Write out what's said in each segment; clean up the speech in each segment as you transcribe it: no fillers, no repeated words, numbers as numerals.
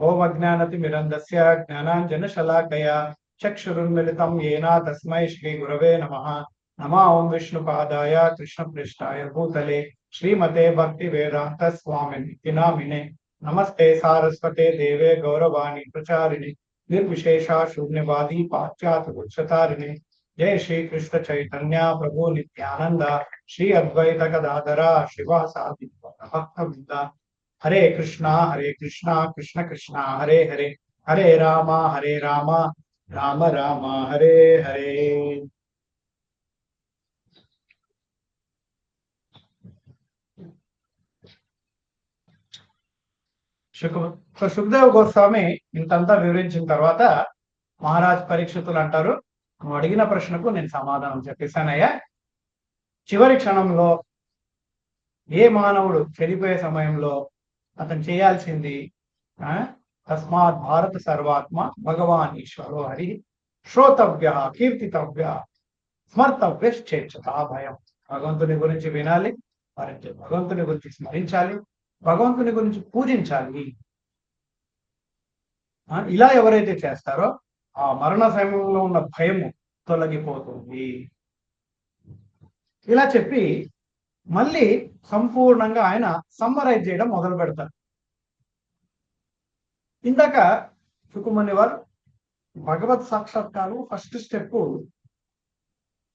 ఓం అజ్ఞానతిమిరంధస్య జ్ఞానాంజనశలాకయా చక్షురున్మిళితం येन తస్మై శ్రీ గురవే నమః. నమో ఓం విష్ణుపాదాయ కృష్ణప్రేష్ఠాయ భూతలే శ్రీమతే భక్తి వేదాంత స్వామిని నామినే. నమస్తే సారస్వతే దేవే గౌరవాణి ప్రచారిణి నిర్విశేష శూన్యవాది పాశ్చాత్య పురుషతారిణి. జయ శ్రీ కృష్ణ చైతన్య ప్రభు నిత్యానంద శ్రీ అద్వైత గదాధర శివాసాది భక్తవృంద. హరే కృష్ణ కృష్ణ కృష్ణ హరే హరే, హరే రామ రామ రామ హరే హరే. సుఖదేవ్ గోస్వామి ఇంతంతా వివరించిన తర్వాత మహారాజ్ పరీక్షితులు అంటారు, నువ్వు అడిగిన ప్రశ్నకు నేను సమాధానం చెప్పేశానయ్యా. చివరి క్షణంలో ఏ మానవుడు చనిపోయే సమయంలో అతను చేయాల్సింది తస్మాత్ భారత సర్వాత్మ భగవాన్ ఈశ్వరో హరి శ్రోతవ్య కీర్తితవ్య స్మర్తవ్య చేర్చత. భయం, భగవంతుని గురించి వినాలి, భగవంతుని గురించి స్మరించాలి, భగవంతుని గురించి పూజించాలి. ఇలా ఎవరైతే చేస్తారో ఆ మరణ సమయంలో ఉన్న భయము తొలగిపోతుంది. ఇలా చెప్పి మళ్ళీ సంపూర్ణంగా ఆయన సమ్మరైజ్ చేయడం మొదలు పెడతారు. ఇందాక సుకుమని వారు భగవత్ సాక్షాత్కారం ఫస్ట్ స్టెప్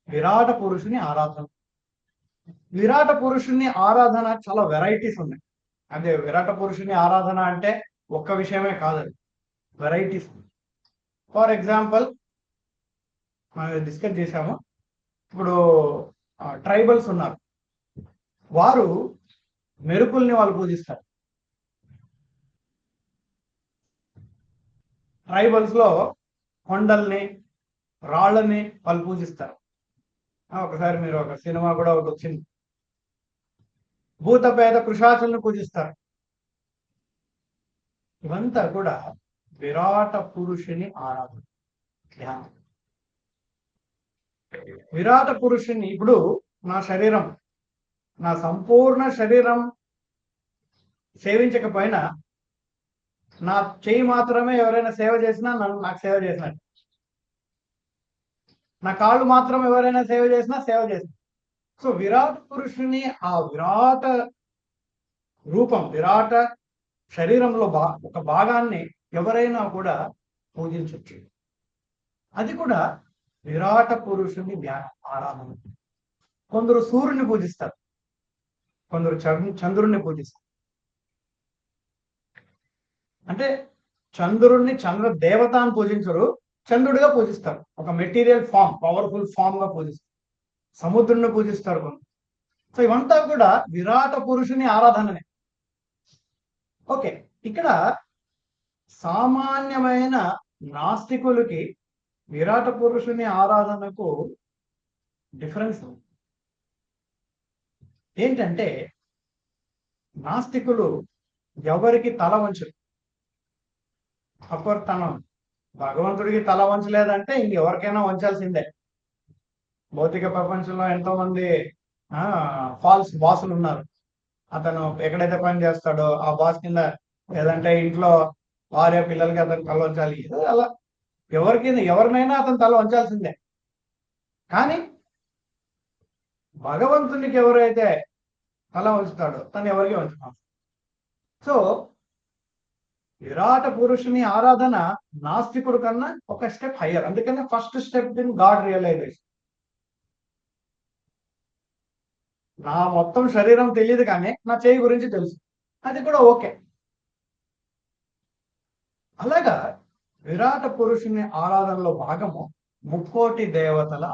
విరాట పురుషుని ఆరాధన. విరాట పురుషుని ఆరాధన చాలా వెరైటీస్ ఉన్నాయి. అదే విరాట పురుషుని ఆరాధన అంటే ఒక్క విషయమే కాదు, వెరైటీస్. ఫర్ ఎగ్జాంపుల్ మనం డిస్కస్ చేశాము, ఇప్పుడు ట్రైబల్స్ ఉన్నారు, వారు మెరుపుల్ని వాళ్ళు పూజిస్తారు. ట్రైబల్స్ లో కొండల్ని రాళ్ళని వాళ్ళు పూజిస్తారు. ఒకసారి మీరు ఒక సినిమా కూడా ఒకటి వచ్చింది, భూత పేద కృషాసుల్ని పూజిస్తారు. ఇవంతా కూడా విరాట పురుషుని ఆరాధన, ధ్యానం. విరాట పురుషుని ఇప్పుడు నా శరీరం, నా సంపూర్ణ శరీరం సేవించకపోయినా నా చెయ్యి మాత్రమే ఎవరైనా సేవ చేసినా నాకు సేవ చేసినట్టు, నా కాళ్ళు మాత్రం ఎవరైనా సేవ చేసినా సేవ చేసినట్టు. సో విరాట పురుషుని ఆ విరాట రూపం, విరాట శరీరంలో ఒక భాగాన్ని ఎవరైనా కూడా పూజించవచ్చు. అది కూడా విరాట పురుషుని ఆరాధన. కొందరు సూర్యుని పూజిస్తారు, కొందరు చంద్రుణ్ణి పూజిస్తారు. అంటే చంద్రుణ్ణి చంద్ర దేవత అని పూజించరు, చంద్రుడిగా పూజిస్తారు. ఒక మెటీరియల్ ఫామ్, పవర్ఫుల్ ఫామ్ గా పూజిస్తారు. సముద్రుణ్ణి పూజిస్తారు కొందరు. సో ఇవంతా కూడా విరాట పురుషుని ఆరాధననే. ఓకే, ఇక్కడ సామాన్యమైన నాస్తికులకి విరాట పురుషుని ఆరాధనకు డిఫరెన్స్ ఏంటంటే, నాస్తికులు ఎవరికి తల వంచరు. అప్పుడు తను భగవంతుడికి తల వంచలేదంటే ఇంకెవరికైనా వంచాల్సిందే. భౌతిక ప్రపంచంలో ఎంతో మంది ఫాల్స్ బాసులు ఉన్నారు. అతను ఎక్కడైతే పని చేస్తాడో ఆ బాస్ కింద, లేదంటే ఇంట్లో భార్య పిల్లలకి అతను తల వంచాలి. అలా ఎవరినైనా అతను తల వంచాల్సిందే. కానీ భగవంతునికి ఎవరైతే తల వంచుతాడో తను ఎవరికి వంచుతాడు. సో విరాట పురుషుని ఆరాధన నాస్తికుడు కన్నా ఒక స్టెప్ హయ్యర్. అందుకనే first step in God realization. నా మొత్తం శరీరం తెలియదు కానీ నా చేయి గురించి తెలుసు, అది కూడా ఓకే. అలాగా విరాట పురుషుని ఆరాధనలో భాగము ముక్కోటి దేవతల.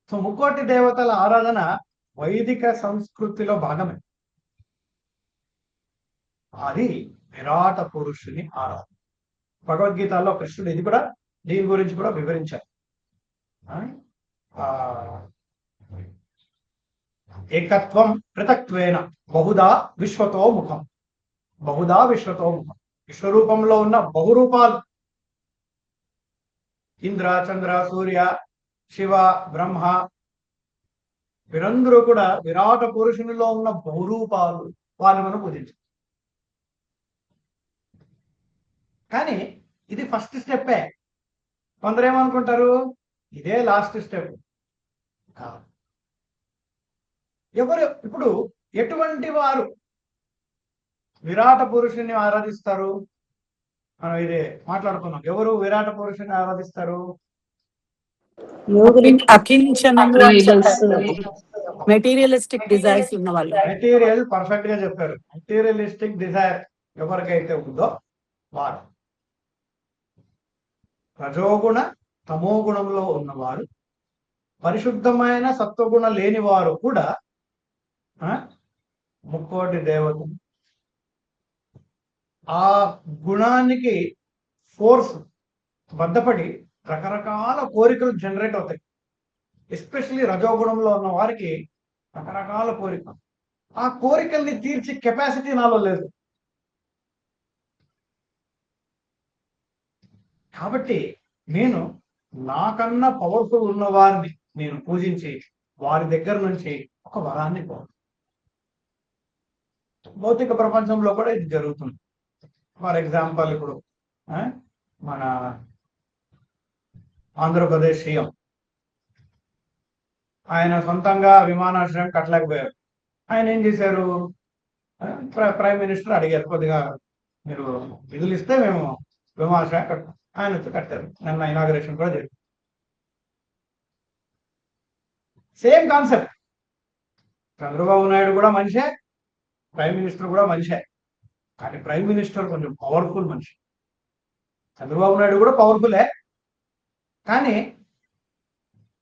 సో ముక్కోటి దేవతల ఆరాధన వైదిక సంస్కృతిలో భాగమే. అది విరాట పురుషుని ఆరాధన. భగవద్గీతలో కృష్ణుడు ఇది కూడా, దీని గురించి కూడా వివరించారు. ఏకత్వం పృథక్త్వేన బహుదా విశ్వతో ముఖం. బహుదా విశ్వతో ముఖం, విశ్వరూపంలో ఉన్న బహురూపాలు. ఇంద్ర, చంద్ర, సూర్య, శివ, బ్రహ్మ, వీరందరూ కూడా విరాట పురుషునిలో ఉన్న బహురూపాలు. వాళ్ళని మనం పూజించాలి. కానీ ఇది ఫస్ట్ స్టెప్పే. కొందరు ఏమనుకుంటారు ఇదే లాస్ట్ స్టెప్. ఎవరు ఇప్పుడు ఎటువంటి వారు విరాట పురుషుని ఆరాధిస్తారు? మనం ఇది మాట్లాడుకున్నాం. ఎవరు విరాట పురుషుని ఆరాధిస్తారు? అకించనము అని చెప్పారు. మెటీరియలిస్టిక్ డిజైర్స్ ఉన్న వాళ్ళు. మెటీరియల్ పర్ఫెక్ట్ గా చెప్పారు. మెటీరియలిస్టిక్ డిజైర్ ఎవరికైతే ఉందో వారు, రజోగుణ తమో గుణంలో ఉన్నవారు, పరిశుద్ధమైన సత్వగుణ లేని వారు కూడా ముక్కోటి దేవతలు ఆ గుణానికి ఫోర్స్ బద్దపడి రకరకాల కోరికలు జనరేట్ అవుతాయి. ఎస్పెషల్లీ రజోగుణంలో ఉన్న వారికి రకరకాల కోరికలు. ఆ కోరికల్ని తీర్చే కెపాసిటీ నాలో లేదు. కాబట్టి నేను నాకన్నా పవర్ఫుల్ ఉన్న వారిని నేను పూజించి వారి దగ్గర నుంచి ఒక వరాన్ని కోరు. భౌతిక ప్రపంచంలో కూడా ఇది జరుగుతుంది. ఫర్ ఎగ్జాంపుల్ ఇప్పుడు మన ఆంధ్రప్రదేశ్ సీఎం ఆయన సొంతంగా విమానాశ్రయం కట్టలేకపోయారు. ఆయన ఏం చేశారు? ప్రైమ్ మినిస్టర్ అడిగారు, కొద్దిగా మీరు నిధులు ఇస్తే మేము విమానాశ్రయం కట్టాం. ఆయన వచ్చి కట్టారు. నిన్న ఇనాగరేషన్ కూడా జరిగింది. Same concept. చంద్రబాబు నాయుడు కూడా మనిషే, ప్రైమ్ మినిస్టర్ కూడా మనిషే. కానీ ప్రైమ్ మినిస్టర్ కొంచెం పవర్ఫుల్ మనిషి. చంద్రబాబు నాయుడు కూడా పవర్ఫులే, కానీ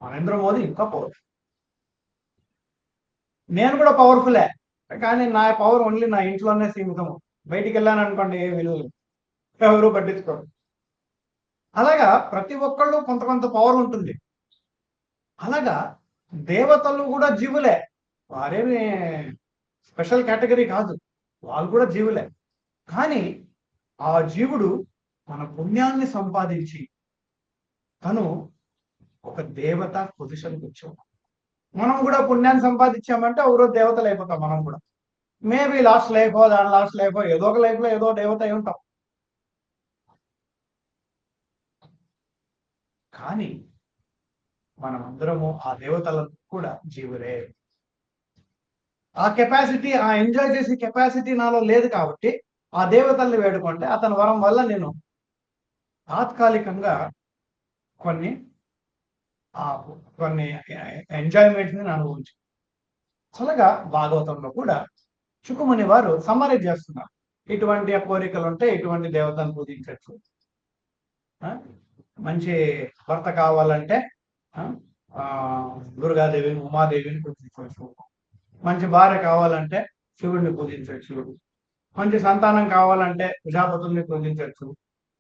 నరేంద్ర మోదీ ఇంకా పవర్ఫుల్. నేను కూడా పవర్ఫులే, కానీ నా పవర్ ఓన్లీ నా ఇంట్లోనే సీమితం. బయటికి వెళ్ళాను అనుకోండి వీళ్ళు ఎవరు పట్టించుకోరు. అలాగా ప్రతి ఒక్కళ్ళు కొంత కొంత పవర్ ఉంటుంది. అలాగా దేవతలు కూడా జీవులే, వారేమి స్పెషల్ కేటగిరీ కాదు, వాళ్ళు కూడా జీవులే. కానీ ఆ జీవుడు మన పుణ్యాన్ని సంపాదించి తను ఒక దేవత పొజిషన్కి వచ్చాం. మనం కూడా పుణ్యాన్ని సంపాదించామంటే ఎవరో దేవతలు అయిపోతాం. మనం కూడా మేబీ లాస్ట్ లైఫ్ దాని లాస్ట్ లైఫ్ ఏదో ఒక లైఫ్ లో ఏదో దేవత అయి ఉంటాం. కానీ మనం అందరము ఆ దేవతలకు కూడా జీవులే. ఆ కెపాసిటీ, ఆ ఎంజాయ్ చేసే కెపాసిటీ నాలో లేదు. కాబట్టి ఆ దేవతల్ని వేడుకుంటే అతని వరం వల్ల నేను తాత్కాలికంగా కొన్ని ఎంజాయ్మెంట్ని నేను అనుభవించు. అలాగా భాగవతంలో కూడా శుకుముని వారు సమ్మరైజ్ చేస్తున్నారు. ఇటువంటి కోరికలు ఉంటే ఇటువంటి దేవతను పూజించవచ్చు. మంచి భర్త కావాలంటే దుర్గాదేవిని, ఉమాదేవిని పూజించవచ్చు. మంచి భార్య కావాలంటే శివుడిని పూజించవచ్చు. మంచి సంతానం కావాలంటే ప్రజాపతుల్ని పూజించవచ్చు.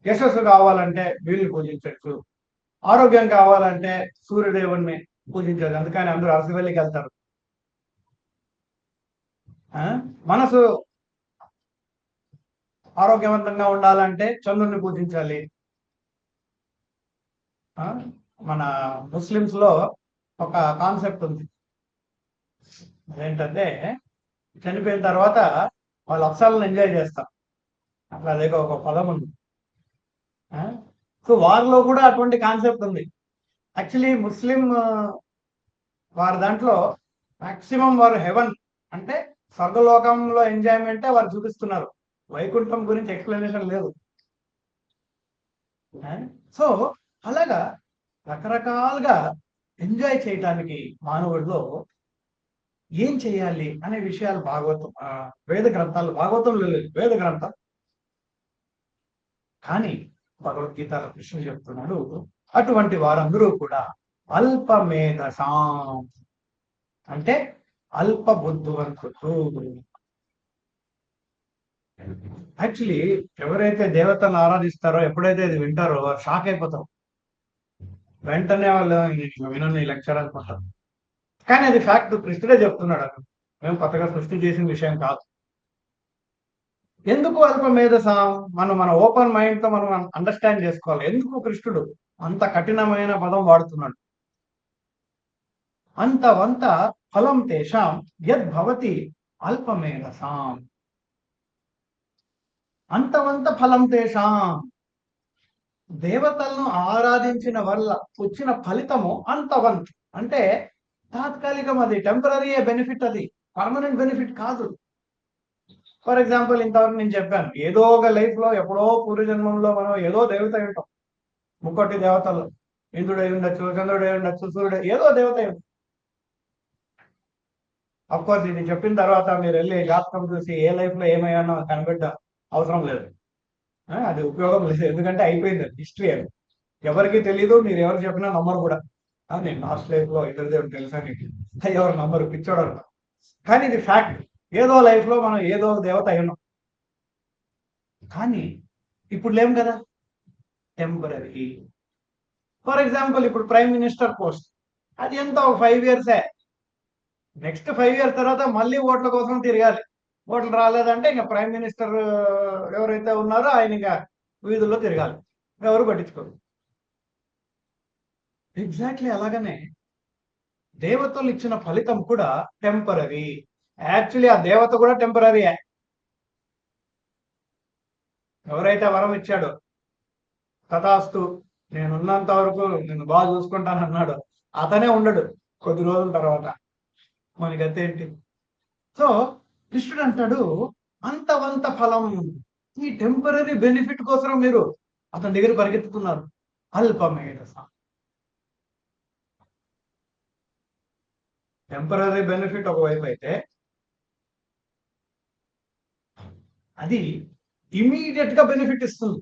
యశస్సు కావాలంటే వీళ్ళని పూజించవచ్చు. ఆరోగ్యం కావాలంటే సూర్యదేవుణ్ణి పూజించవచ్చు. అందుకని అందరూ అరసవల్లికి వెళ్తారు. మనసు ఆరోగ్యవంతంగా ఉండాలంటే చంద్రుడిని పూజించాలి. మన ముస్లిమ్స్ లో ఒక కాన్సెప్ట్ ఉంది. ఏంటంటే చనిపోయిన తర్వాత వాళ్ళు అప్సరలను ఎంజాయ్ చేస్తారు. అట్లా అదే ఒక పదం ఉంది. సో వారిలో కూడా అటువంటి కాన్సెప్ట్ ఉంది. యాక్చువల్లీ ముస్లిం వారి దాంట్లో మాక్సిమం వారు హెవెన్ అంటే స్వర్గలోకంలో ఎంజాయ్మెంటే వారు చూపిస్తున్నారు. వైకుంఠం గురించి ఎక్స్ప్లెనేషన్ లేదు. సో అలాగా రకరకాలుగా ఎంజాయ్ చేయడానికి మానవుడిలో ఏం చేయాలి అనే విషయాలు భాగవతం, వేద గ్రంథాలు, భాగవతంలో లేదు, వేద గ్రంథాలు. కానీ భగవద్గీతలో కృష్ణుడు చెప్తున్నాడు, అటువంటి వారందరూ కూడా అల్పమేధసాం అంటే అల్ప బుద్ధివంతులు. యాక్చువల్లీ ఎవరైతే దేవతను ఆరాధిస్తారో, ఎప్పుడైతే ఇది వింటారో వారు షాక్ అయిపోతారు. వెంటనే వాళ్ళు వినని లెక్చర్ అనుకుంటారు. కానీ అది ఫ్యాక్ట్. కృష్ణుడే చెప్తున్నాడు, అది మేము కొత్తగా సృష్టి చేసిన విషయం కాదు. ఎందుకు అల్పమేధసాం? మన ఓపెన్ మైండ్ తో మనం అండర్స్టాండ్ చేసుకోవాలి. ఎందుకు కృష్ణుడు అంత కఠినమైన పదం వాడుతున్నాడు? అంతవంత ఫలం తేషాం యద్భవతి అల్పమేధసాం. అంతవంత ఫలం తేషాం దేవతలను ఆరాధించిన వల్ల వచ్చిన ఫలితము అంతవంత్ అంటే తాత్కాలికం, అది టెంపరీ బెనిఫిట్, అది పర్మనెంట్ బెనిఫిట్ కాదు. ఫర్ ఎగ్జాంపుల్, ఇంతవరకు నేను చెప్పాను, ఏదో ఒక లైఫ్ లో ఎప్పుడో పూర్వజన్మంలో మనం ఏదో దేవత అయి ఉంటాం. ముక్కోటి దేవతలు, ఇంద్రుడు అయి ఉండొచ్చు, చంద్రుడు అయి ఉండొచ్చు, సూర్యుడు, ఏదో దేవత అయి ఉంటుంది. అఫ్కోర్స్ ఇది చెప్పిన తర్వాత మీరు వెళ్ళి జాతకం చూసి ఏ లైఫ్ లో ఏమయ్యానో కనిపెట్ట అవసరం లేదు, అది ఉపయోగం లేదు. ఎందుకంటే అయిపోయింది, హిస్టరీ అది, ఎవరికి తెలీదు, మీరు ఎవరు చెప్పినా నమ్మరు కూడా. నేను లాస్ట్ లైఫ్ లో ఇద్దరు దేవుడు తెలుసా నీకు, ఎవరు నమ్మరు, పిచ్చోడు. కానీ ఇది ఫ్యాక్ట్, ఏదో లైఫ్ లో మనం ఏదో దేవత అయినాం. కానీ ఇప్పుడు లేం కదా, టెంపరీ. ఫర్ ఎగ్జాంపుల్, ఇప్పుడు ప్రైమ్ మినిస్టర్ పోస్ట్, అది ఎంత 5 yearsే. నెక్స్ట్ 5 years తర్వాత మళ్ళీ ఓట్ల కోసం తిరగాలి. ఓట్లు రాలేదంటే ఇంకా ప్రైమ్ మినిస్టర్ ఎవరైతే ఉన్నారో ఆయన ఇంకా వీధుల్లో తిరగాలి, ఎవరు పట్టించుకోరు. ఎగ్జాక్ట్లీ అలాగనే దేవతలు ఇచ్చిన ఫలితం కూడా టెంపరీ. యాక్చువల్లీ ఆ దేవత కూడా టెంపరీయే. ఎవరైతే వరం ఇచ్చాడో, తథాస్తు నేనున్నంత వరకు నేను బాగా చూసుకుంటానన్నాడు, అతనే ఉండడు కొద్ది రోజుల తర్వాత, మనకి అదేంటి. సో కృష్ణుడు అంటాడు అంతవంత ఫలం, ఈ టెంపరీ బెనిఫిట్ కోసం మీరు అతని దగ్గర పరిగెత్తుతున్నారు. అల్పమేధస, టెంపరీ బెనిఫిట్ ఒకవైపు అయితే అది ఇమీడియట్ గా బెనిఫిట్ ఇస్తుంది.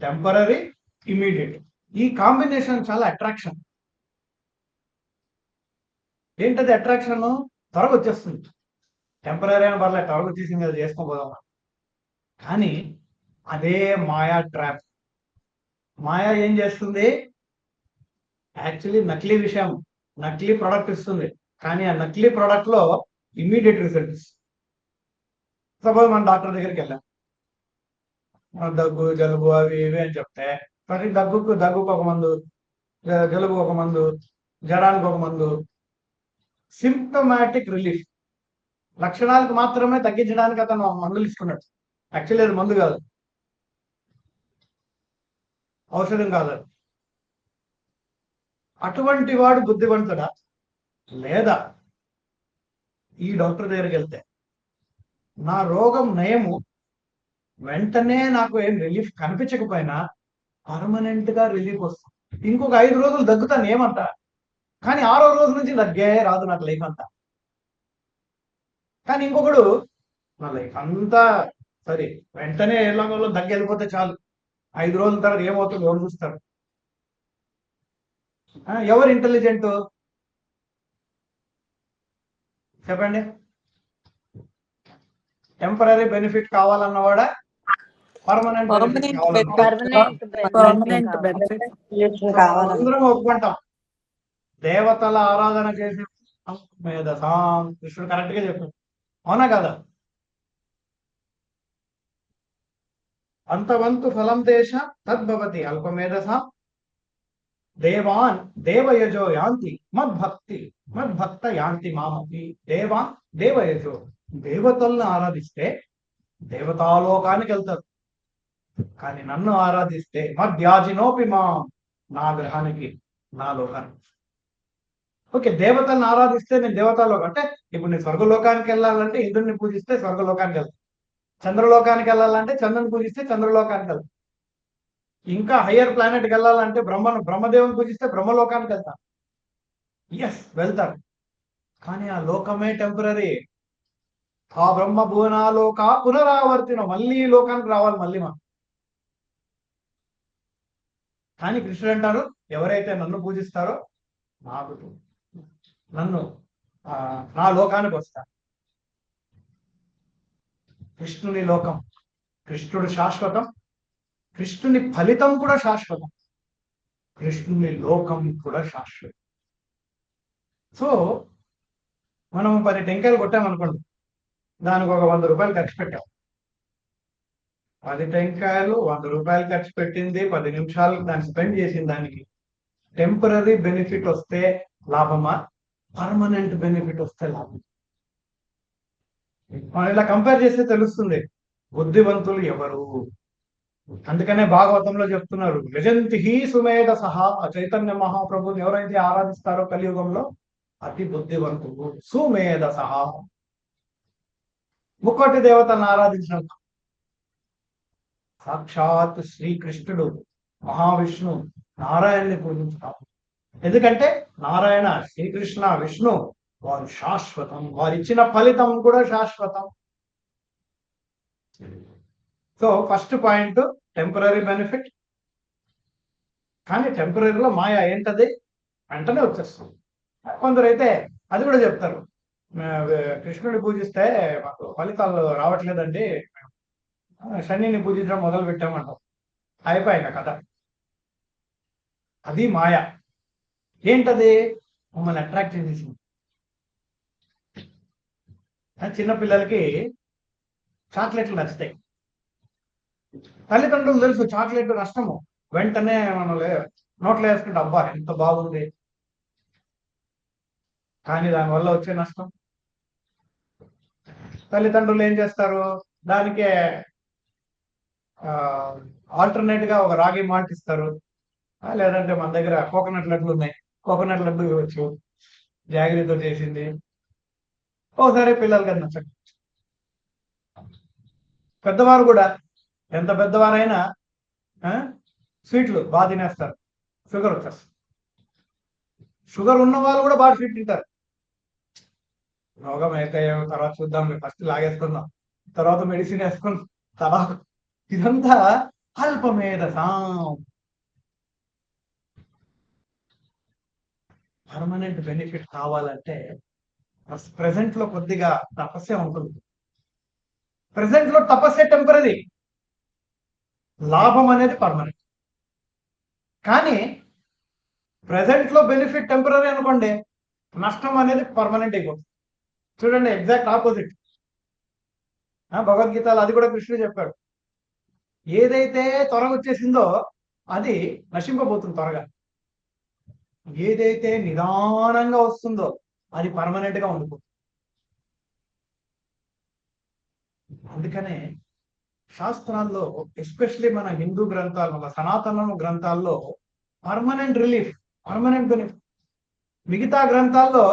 టెంపరీ, ఇమీడియట్, ఈ కాంబినేషన్ చాలా అట్రాక్షన్. ఏంటది అట్రాక్షన్? త్వరగా వచ్చేస్తుంది. టెంపరీ అయినా పర్లేదు, త్వరగా వచ్చేసింది కదా, చేసుకోబోదాం. కానీ అదే మాయా ట్రాప్. మాయా ఏం చేస్తుంది? యాక్చువల్లీ నకిలీ విషయం, నకిలీ ప్రోడక్ట్ ఇస్తుంది, కానీ ఆ నకిలీ ప్రోడక్ట్ లో ఇమ్మీడియట్ రిజల్ట్స్. సపోజ్ మన డాక్టర్ దగ్గరికి వెళ్ళాం, దగ్గు జలుబు అవి ఇవి అని చెప్తే, ప్రతి దగ్గుకు ఒక మందు, జలుబు ఒక మందు, జ్వరానికి ఒక మందు, సింప్టమాటిక్ రిలీఫ్, లక్షణాలకు మాత్రమే తగ్గించడానికి అతను మందులు ఇస్తున్నాడు. యాక్చువల్లీ అది మందు కాదు, ఔషధం కాదు. అటువంటి వాడు బుద్ధివంతుడా? లేదా ఈ డాక్టర్ దగ్గరికి వెళ్తే నా రోగం నయము, వెంటనే నాకు ఏం రిలీఫ్ కనిపించకపోయినా పర్మనెంట్ గా రిలీఫ్ వస్తుంది, ఇంకొక 5 రోజులు దగ్గుతాను ఏమంట, కానీ 6వ రోజు నుంచి దగ్గే రాదు నాకు లైఫ్ అంతా. కానీ ఇంకొకడు నా లైఫ్ అంతా సరే, వెంటనే ఎలాగో దగ్గు వెళ్ళిపోతే చాలు, 5 రోజుల తర్వాత ఏమవుతుందో ఎవరు చూస్తారు? ఎవరు ఇంటెలిజెంట్ చెప్పండి? టెంపరీ బెనిఫిట్ కావాలన్నవాడా, పర్మనెంట్ బెనిఫిట్ కావాలన్నవాడా? పర్మనెంట్ బెనిఫిట్ అందరం ఒప్పుకుంటాం, దేవతల ఆరాధన చేసే మేధసాం, కృష్ణుడు కరెక్ట్ గా చెప్పాడు, అవునా కదా? అంతవంతు ఫలం దేశ తద్భవతి అల్పమేధసాం దేవాన్ దేవయజో యాంతి మద్భక్త యాంతి మామపి. దేవాన్ దేవయజో, దేవతలను ఆరాధిస్తే దేవతాలోకానికి వెళ్తారు, కానీ నన్ను ఆరాధిస్తే మధ్యాజినోపి మా, నా గ్రహానికి, నా లోకానికి. ఓకే, దేవతలను ఆరాధిస్తే నేను దేవతాలోకం అంటే, ఇప్పుడు నేను స్వర్గలోకానికి వెళ్ళాలంటే ఇంద్రుడిని పూజిస్తే స్వర్గలోకానికి వెళ్తాను, చంద్రలోకానికి వెళ్ళాలంటే చంద్రుని పూజిస్తే చంద్రలోకానికి వెళ్తాను, ఇంకా హయ్యర్ ప్లానెట్కి వెళ్ళాలంటే బ్రహ్మదేవుని పూజిస్తే బ్రహ్మలోకానికి వెళ్తాను. ఎస్, వెళ్తారు, కానీ ఆ లోకమే టెంపరీ. ఆ బ్రహ్మ భువనాలోక పునరావర్తిన, మళ్ళీ లోకానికి రావాలి మళ్ళీ మనం. కానీ కృష్ణుడు అంటారు, ఎవరైతే నన్ను పూజిస్తారో నన్ను నా లోకానికి వస్తారు. కృష్ణుని లోకం, కృష్ణుడు శాశ్వతం, కృష్ణుని ఫలితం కూడా శాశ్వతం, కృష్ణుని లోకం కూడా శాశ్వతం. సో మనం 10 టెంకాయలు కొట్టామనుకోండి, దానికి ఒక 100 రూపాయలు ఖర్చు పెట్టాం. 10 టెంకాయలు 100 రూపాయలు ఖర్చు పెట్టింది, 10 నిమిషాలు దాన్ని స్పెండ్ చేసిన దానికి టెంపరీ బెనిఫిట్ వస్తే లాభమా, పర్మనెంట్ బెనిఫిట్ వస్తే లాభం? మనం ఇలా కంపేర్ చేస్తే తెలుస్తుంది. బుద్ధివంతులు ఎవరు? అందుకనే భాగవతంలో చెప్తున్నారు, యజంతి హి సుమేధ సహా. చైతన్య మహాప్రభుని ఎవరైతే ఆరాధిస్తారో కలియుగంలో అతి బుద్ధివంతులు సుమేధ సహా. ముక్కోటి దేవతలను ఆరాధించడం సాక్షాత్ శ్రీకృష్ణుడు, మహావిష్ణు, నారాయణని పూజించుతాం. ఎందుకంటే నారాయణ, శ్రీకృష్ణ, విష్ణు వారు శాశ్వతం, వారు ఇచ్చిన ఫలితం కూడా శాశ్వతం. So first point temporary benefit. కానీ టెంపరీలో మాయ ఏంటది? వెంటనే వచ్చేస్తుంది. కొందరైతే అది కూడా చెప్తారు, కృష్ణుడిని పూజిస్తే మాకు ఫలితాలు రావట్లేదండి, శనిని పూజించడం మొదలు పెట్టామంటాం. అయిపోయింది కథ. అది మాయ. ఏంటది? మమ్మల్ని అట్రాక్ట్ చేసేసింది. చిన్నపిల్లలకి చాక్లెట్లు నచ్చుతాయి. తల్లిదండ్రులు తెలుసు చాక్లెట్ నష్టము, వెంటనే మనం నోట్లో వేసుకుంటే అబ్బా ఎంత బాగుంది. కానీ దానివల్ల వచ్చే నష్టం, తల్లిదండ్రులు ఏం చేస్తారు, దానికే ఆల్టర్నేట్ గా ఒక రాగి మాల్ట్ ఇస్తారు. లేదంటే మన దగ్గర కోకోనట్ లడ్లు ఉన్నాయి, కోకోనట్ లడ్డు ఇవ్వచ్చు, జాగ్రత్తతో చేసింది. ఒకసారి పిల్లలకి అది నచ్చదు. పెద్దవారు కూడా ఎంత పెద్దవారైనా స్వీట్లు బాగా తినేస్తారు, షుగర్ వచ్చేస్తారు. షుగర్ ఉన్న వాళ్ళు కూడా బాగా స్వీట్ తింటారు. రోగం అయితే తర్వాత చూద్దాం, ఫస్ట్ లాగేసుకుందాం, తర్వాత మెడిసిన్ వేసుకుందాం, తర్వాత. ఇదంతా అల్పమేధసాం. పర్మనెంట్ బెనిఫిట్ కావాలంటే ప్రెసెంట్ లో కొద్దిగా తపస్సే ఉంటుంది. ప్రెసెంట్ లో తపస్సే టెంపరీ, లాభం అనేది పర్మనెంట్. కానీ ప్రెసెంట్ లో బెనిఫిట్ టెంపరీ అనుకోండి, నష్టం అనేది పర్మనెంట్ అయిపోతుంది. చూడండి, ఎగ్జాక్ట్ ఆపోజిట్. భగవద్గీతలో అది కూడా కృష్ణుడు చెప్పాడు, ఏదైతే త్వరగా వచ్చేసిందో అది నశింపబోతుంది త్వరగా, ఏదైతే నిదానంగా వస్తుందో అది పర్మనెంట్ గా ఉండిపోతుంది. అందుకనే శాస్త్రాల్లో, ఎస్పెషలీ మన హిందూ గ్రంథాలు, మన సనాతన గ్రంథాల్లో పర్మనెంట్ రిలీఫ్, పర్మనెంట్ బెనిఫిట్. మిగతా గ్రంథాల్లో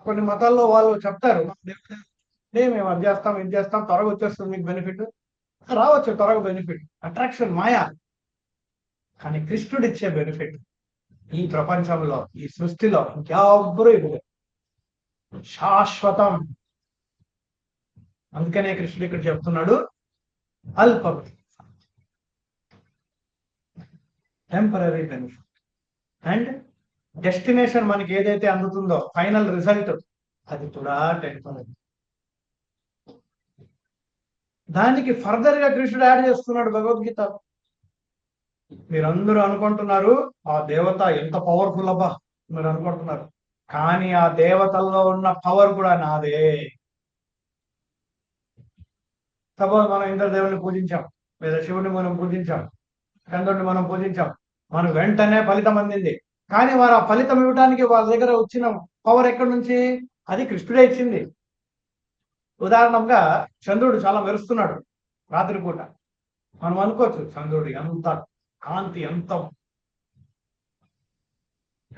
కొన్ని మతాల్లో వాళ్ళు చెప్తారు, మేము అది చేస్తాం, ఇది చేస్తాం, త్వరగా వచ్చేస్తుంది మీకు బెనిఫిట్. రావచ్చు త్వరగా బెనిఫిట్, అట్రాక్షన్, మాయా. కానీ కృష్ణుడు ఇచ్చే బెనిఫిట్ ఈ ప్రపంచంలో, ఈ సృష్టిలో ఇంకెవ్వరూ ఇవ్వలేదు, శాశ్వతం. అందుకనే కృష్ణుడు ఇక్కడ చెప్తున్నాడు అల్పం, టెంపరీ బెనిఫిట్. అండ్ డెస్టినేషన్ మనకి ఏదైతే అందుతుందో, ఫైనల్ రిజల్ట్, అది కూడా టెంపరీ. దానికి ఫర్దర్ గా కృష్ణుడు యాడ్ చేస్తున్నాడు భగవద్గీత. మీరందరూ అనుకుంటున్నారు ఆ దేవత ఎంత పవర్ఫుల్ అబ్బా మీరు అనుకుంటున్నారు, కానీ ఆ దేవతల్లో ఉన్న పవర్ కూడా నాదే. సపోజ్ మనం ఇంద్రదేవుని పూజించాం, లేదా శివుని మనం పూజించాం, చంద్రుడిని మనం పూజించాం, మనం వెంటనే ఫలితం అందింది. కానీ వారు ఆ ఫలితం ఇవ్వడానికి వాళ్ళ దగ్గర వచ్చిన పవర్ ఎక్కడి నుంచి? అది కృష్ణుడే ఇచ్చింది. ఉదాహరణంగా చంద్రుడు చాలా మెరుస్తున్నాడు రాత్రిపూట, మనం అనుకోవచ్చు చంద్రుడు ఎంత కాంతి, ఎంత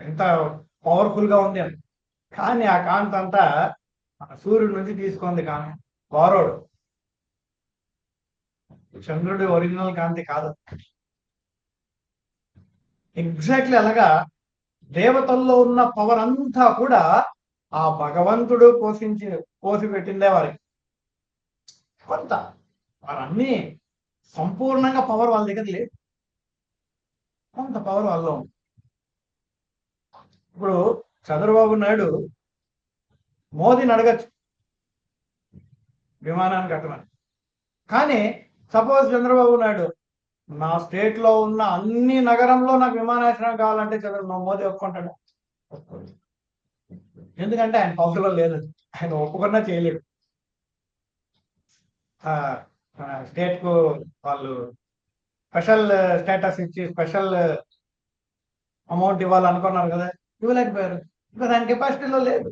ఎంత పవర్ఫుల్ గా ఉంది అని. కానీ ఆ కాంతి అంతా సూర్యుడి నుంచి తీసుకుంది కాంతి, బారోడు. చంద్రుడి ఒరిజినల్ కాంతి కాదు. ఎగ్జాక్ట్లీ అలాగా దేవతల్లో ఉన్న పవర్ అంతా కూడా ఆ భగవంతుడు పోసి పెట్టిందే వారికి. కొంత వారన్నీ సంపూర్ణంగా పవర్ వాళ్ళ దగ్గర లేదు, కొంత పవర్ వాళ్ళలో ఉంది. ఇప్పుడు చంద్రబాబు నాయుడు మోదీని అడగచ్చు విమానాన్ని కట్టమని. కానీ సపోజ్ చంద్రబాబు నాయుడు నా స్టేట్ లో ఉన్న అన్ని నగరంలో నాకు విమానాశ్రయం కావాలంటే మోదీ ఒప్పుకుంటాడు? ఎందుకంటే ఆయన పవర్లో లేదు, ఆయన ఒప్పుకున్నా చేయలేడు. స్టేట్ కు వాళ్ళు స్పెషల్ స్టేటస్ ఇచ్చి స్పెషల్ అమౌంట్ ఇవ్వాలనుకున్నారు కదా, ఇవ్వలేకపోయారు, ఇంకా దాని కెపాసిటీలో లేదు.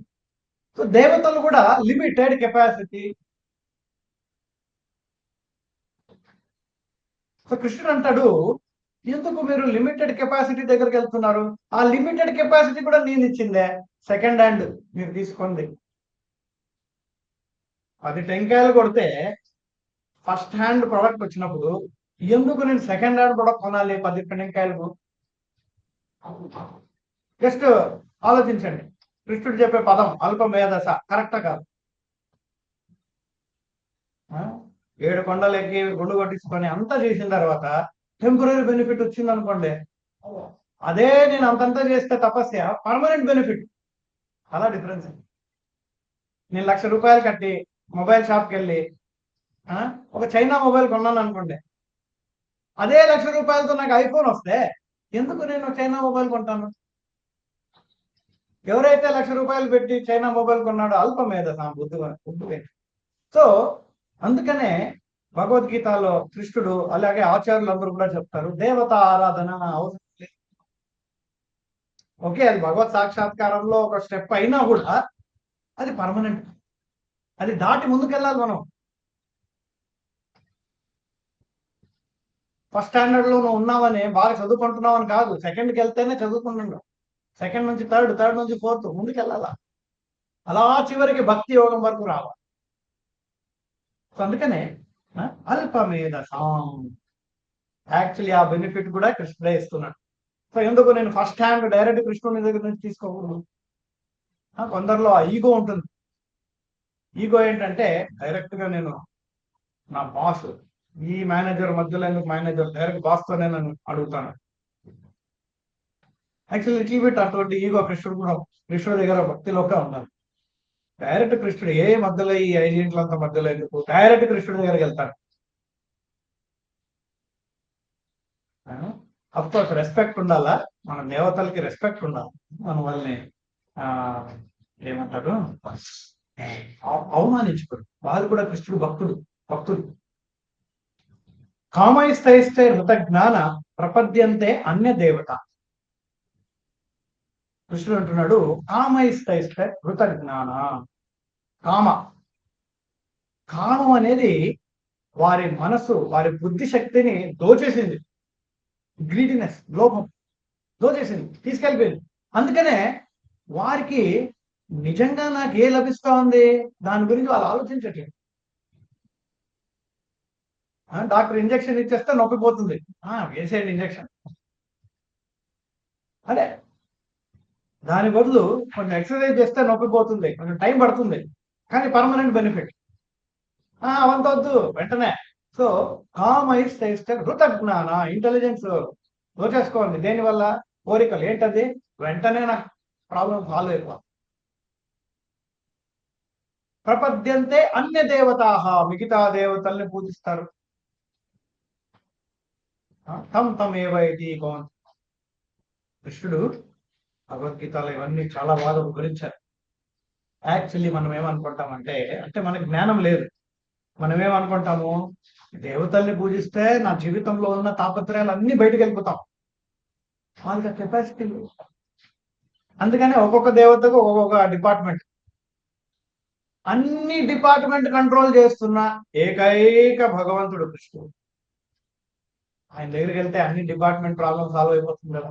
సో దేవతలు కూడా లిమిటెడ్ కెపాసిటీ. సో కృష్ణుడు అంటాడు, ఎందుకు మీరు లిమిటెడ్ కెపాసిటీ దగ్గరికి వెళ్తున్నారు? ఆ లిమిటెడ్ కెపాసిటీ కూడా నేను ఇచ్చిందే, సెకండ్ హ్యాండ్ మీరు తీసుకుంది. 10 టెంకాయలు కొడితే ఫస్ట్ హ్యాండ్ ప్రొడక్ట్ వచ్చినప్పుడు ఎందుకు నేను సెకండ్ హ్యాండ్ ప్రొడక్ట్ కొనాలి 10 టెంకాయలకు? జస్ట్ ఆలోచించండి. కృష్ణుడు చెప్పే పదం అల్పమేధస కరెక్టా కాదు? 7 కొండలకి గుండు కొట్టించుకొని అంతా చేసిన తర్వాత టెంపరీ బెనిఫిట్ వచ్చింది అనుకోండి, అదే నేను అంతంతా చేస్తే తపస్య పర్మనెంట్ బెనిఫిట్. అలా డిఫరెన్స్. నేను 1,00,000 రూపాయలు కట్టి మొబైల్ షాప్కి వెళ్ళి ఒక చైనా మొబైల్ కొన్నాను అనుకోండి, అదే 1,00,000 రూపాయలతో నాకు ఐఫోన్ వస్తే ఎందుకు నేను చైనా మొబైల్ కొంటాను? ఎవరైతే 1,00,000 రూపాయలు పెట్టి చైనా మొబైల్ కొన్నాడో అల్పమేధ బుద్ధి. సో అందుకనే భగవద్గీతలో కృష్ణుడు అలాగే ఆచార్యులు అందరూ కూడా చెప్తారు, దేవత ఆరాధన అవసరం లేదు. ఓకే, అది భగవత్ సాక్షాత్కారంలో ఒక స్టెప్ అయినా కూడా అది పర్మనెంట్. అది దాటి ముందుకెళ్ళాలి మనం. ఫస్ట్ స్టాండర్డ్ లో నువ్వు ఉన్నావని బాగా చదువుకుంటున్నావు అని కాదు, సెకండ్కి వెళ్తేనే చదువుకుంటున్నావు. సెకండ్ నుంచి థర్డ్, థర్డ్ నుంచి ఫోర్త్ ముందుకెళ్ళాలా. అలా చివరికి భక్తి యోగం వరకు రావాలి. సో అందుకనే అల్పమేధసాం యాక్చువల్లీ ఆ బెనిఫిట్ కూడా కృష్ణుడే ఇస్తున్నాడు. సో ఎందుకు నేను ఫస్ట్ హ్యాండ్ డైరెక్ట్ కృష్ణుని దగ్గర నుంచి తీసుకోకూడదు? కొందరిలో ఆ ఈగో ఉంటుంది. ఈగో ఏంటంటే డైరెక్ట్ గా నేను నా బాస్, ఈ మేనేజర్ మధ్యలో ఎందుకు మేనేజర్, డైరెక్ట్ బాస్ తోనే నేను అడుగుతాను. యాక్చువల్లీ లిటిల్ బిట్ అటువంటి ఈగో కృష్ణుడి దగ్గర భక్తిలో కూడా ఉండాలి. డైరెక్ట్ కృష్ణుడు ఏ మధ్యలో ఈ ఏజెంట్లంతా మధ్యలో ఎందుకు, డైరెక్ట్ కృష్ణుడి దగ్గరికి వెళ్తాడు. అఫ్కోర్స్ రెస్పెక్ట్ ఉండాలా, మన దేవతలకి రెస్పెక్ట్ ఉండాలి. మన వాళ్ళని ఏమంటారు అవమానించుకోరు. వాళ్ళు కూడా కృష్ణుడు భక్తుడు. కామైస్తైస్తే హృత జ్ఞాన ప్రపద్యంతే అన్య దేవత. కృష్ణుడు అంటున్నాడు, కామైస్తైస్తే హృత జ్ఞాన. కామం అనేది వారి మనసు, వారి బుద్ధి శక్తిని దోచేసింది. గ్రీడినెస్, లోభం దోచేసింది, తీసుకెళ్ళిపోయింది. అందుకనే వారికి నిజంగా నాకు ఏ లభిస్తా ఉంది దాని గురించి వాళ్ళు ఆలోచించట్లేదు. డాక్టర్ ఇంజక్షన్ ఇచ్చేస్తే నొప్పి పోతుంది, వేసేయండి ఇంజక్షన్. అదే దాని బదులు కొంచెం ఎక్సర్సైజ్ చేస్తే నొప్పి పోతుంది, కొంచెం టైం పడుతుంది, కానీ పర్మనెంట్ బెనిఫిట్. అవంత వద్దు, వెంటనే. సో కామైస్తైస్తే హృత జ్ఞాన, ఇంటెలిజెన్స్ దోచేసుకోండి. దేనివల్ల? కోరికలు. ఏంటది? వెంటనే నాకు ప్రాబ్లం సాల్వ్ అయిపోవాలి. ప్రపద్యంతే అన్య దేవతాహ, మిగతా దేవతల్ని పూజిస్తారు. తమేవైతి కోన్. కృష్ణుడు భగవద్గీతలో ఇవన్నీ చాలా బాగా వివరించారు. యాక్చువల్లీ మనం ఏమనుకుంటామంటే, అంటే మనకి జ్ఞానం లేదు. మనం ఏమనుకుంటాము, దేవతల్ని పూజిస్తే నా జీవితంలో ఉన్న తాపత్రయాలు అన్ని బయటకు వెళ్ళిపోతాం. వాళ్ళకి కెపాసిటీ లేదు. అందుకని ఒక్కొక్క దేవతకు ఒక్కొక్క డిపార్ట్మెంట్. అన్ని డిపార్ట్మెంట్ కంట్రోల్ చేస్తున్న ఏకైక భగవంతుడు కృష్ణుడు. ఆయన దగ్గరికి వెళ్తే అన్ని డిపార్ట్మెంట్ ప్రాబ్లమ్ సాల్వ్ అయిపోతుంది కదా.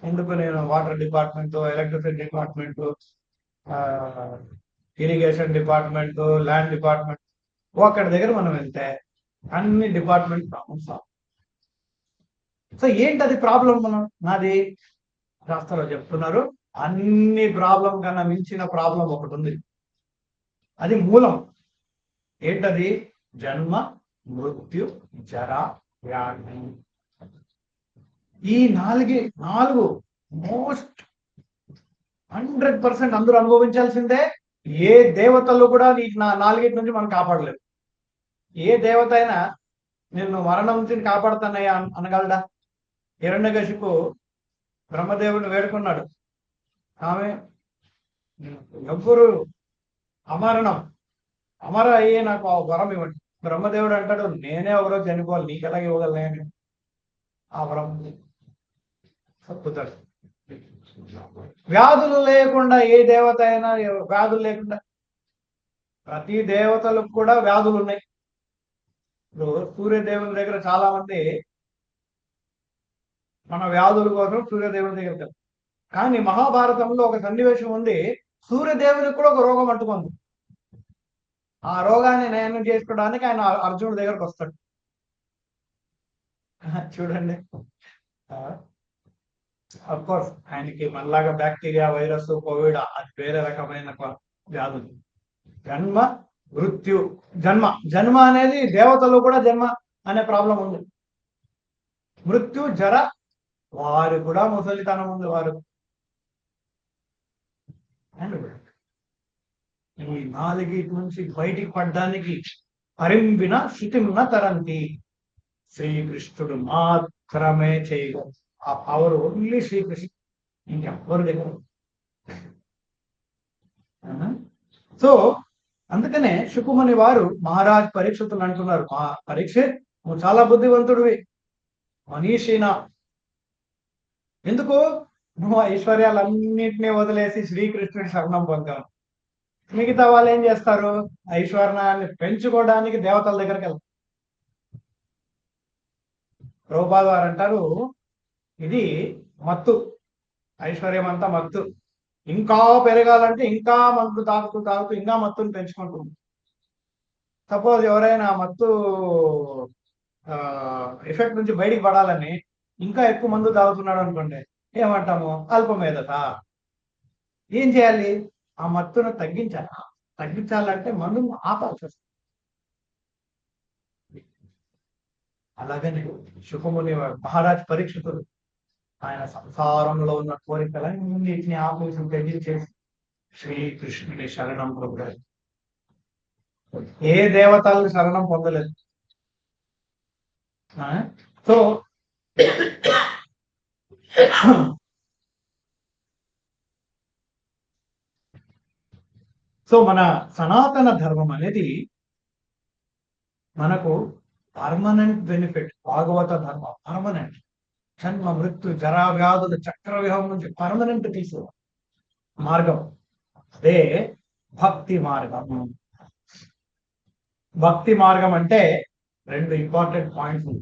ఎందుకు నేను water department, electricity department, irrigation department, land department, ఒక్కడి దగ్గర మనం వెళ్తే అన్ని డిపార్ట్మెంట్ ప్రాబ్లమ్స్ సాల్వ్. సో ఏంటది ప్రాబ్లం? నాది శాస్త్రంలో చెప్తున్నారు, అన్ని ప్రాబ్లం కన్నా మించిన ప్రాబ్లం ఒకటి ఉంది. అది మూలం. ఏంటది? జన్మ, మృత్యు, జర, వ్యాధి. ఈ నాలుగు మోస్ట్ 100% అందరూ అనుభవించాల్సిందే. ఏ దేవతలు కూడా నా నాలుగిటి నుంచి మనం కాపాడలేదు. ఏ దేవత అయినా నిన్ను మరణం నుంచి కాపాడుతానయ్యా అనగలడా? హిరణ్యకశిపు బ్రహ్మదేవుని వేడుకున్నాడు, ఆమె ఎవ్వరు అమర అయ్యే నాకు ఆ వరం ఇవ్వండి. బ్రహ్మదేవుడు అంటాడు, నేనే ఎవరో చనిపోవాలి, నీకు ఎలాగ ఇవ్వగలను ఆ వరం. కుదరదు. వ్యాధులు లేకుండా ఏ దేవత అయినా, వ్యాధులు లేకుండా, ప్రతి దేవతలకు కూడా వ్యాధులు ఉన్నాయి. ఇప్పుడు సూర్యదేవుని దగ్గర చాలా మంది మన వ్యాధుల కోసం సూర్యదేవుని దగ్గర వెళ్తారు. కానీ మహాభారతంలో ఒక సన్నివేశం ఉంది, సూర్యదేవునికి కూడా ఒక రోగం అంటుకుంది. ఆ రోగాన్ని నయం చేసుకోవడానికి ఆయన అర్జునుడి దగ్గరకు వస్తాడు. చూడండి, అఫ్ కోర్స్ ఆయనకి మనలాగా బ్యాక్టీరియా, వైరస్, కోవిడ్ అది వేరే రకమైన వ్యాధులు. జన్మ మృత్యు, జన్మ జన్మ అనేది దేవతలు కూడా జన్మ అనే ప్రాబ్లం ఉంది. మృత్యు, జర, వారు కూడా ముసలితనం ఉంది. వారు ఈ నాలుగిటి నుంచి బయటికి పడ్డానికి పరిమిన శృతిమున తరంతి శ్రీకృష్ణుడు మాత్రమే చేయగలరు. ఆ పవర్ ఓన్లీ శ్రీకృష్ణ, ఇంకెవ్వరు దగ్గర. సో అందుకనే శుకుముని వారు మహారాజ్ పరీక్షితులు అంటున్నారు, మా పరీక్షిత్ నువ్వు చాలా బుద్ధివంతుడివి, మనీషినా. ఎందుకు? నువ్వు ఐశ్వర్యాలన్నింటినీ వదిలేసి శ్రీకృష్ణుడి శరణం పొందావు. మిగతా వాళ్ళు ఏం చేస్తారు? ఐశ్వర్యాన్ని పెంచుకోవడానికి దేవతల దగ్గరికి వెళ్తారు. ప్రభుపాద వారు అంటారు, ఇది మత్తు, ఐశ్వర్యం అంతా మత్తు. ఇంకా పెరగాలంటే ఇంకా మందు తాగుతూ తాగుతూ ఇంకా మత్తుని పెంచుకుంటుంది. సపోజ్ ఎవరైనా మత్తు ఎఫెక్ట్ నుంచి బయటికి పడాలని ఇంకా ఎక్కువ మందు తాగుతున్నాడు అనుకోండి, ఏమంటాము? అల్పమేధత. ఏం చేయాలి? ఆ మత్తును తగ్గించాలి. తగ్గించాలంటే మందును ఆపాల్సి వస్తుంది. అలాగనే శుకముని మహారాజ్ పరీక్షితుడు ఆయన సంసారంలో ఉన్న కోరికలన్నింటినీ ఆపేసి తగ్గించేసి శ్రీకృష్ణుని శరణం పొందారు. ఏ దేవతలను శరణం పొందలేదు. సో సో మన సనాతన ధర్మం అనేది మనకు పర్మనెంట్ బెనిఫిట్. భాగవత ధర్మం పర్మనెంట్. జన్మ మృత్యు జరా వ్యాధులు చక్రవ్యూహం నుంచి పర్మనెంట్ తీసు మార్గం. అదే భక్తి మార్గం. భక్తి మార్గం అంటే రెండు ఇంపార్టెంట్ పాయింట్స్.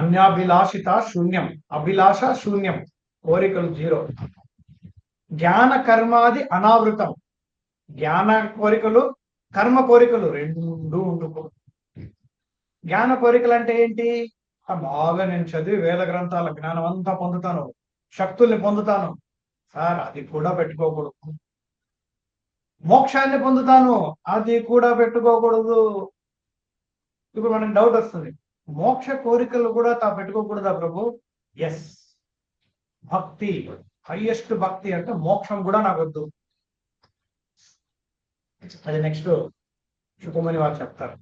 అన్యాభిలాషిత శూన్యం, అభిలాష శూన్యం, కోరికలు జీరో. జ్ఞాన కర్మాది అనావృతం, జ్ఞాన కోరికలు కర్మ కోరికలు రెండు ఉండుకూడదు. జ్ఞాన కోరికలు అంటే ఏంటి? బాగా నేను చదివి వేద గ్రంథాల జ్ఞానం అంతా పొందుతాను, శక్తుల్ని పొందుతాను సార్, అది కూడా పెట్టుకోకూడదు. మోక్షాన్ని పొందుతాను, అది కూడా పెట్టుకోకూడదు. ఇప్పుడు మనకు డౌట్ వస్తుంది, మోక్ష కోరికలు కూడా పెట్టుకోకూడదా ప్రభు? ఎస్. భక్తి, హైయెస్ట్ భక్తి అంటే మోక్షం కూడా నాకు వద్దు. అది నెక్స్ట్ శుకుముని వారు చెప్తారు.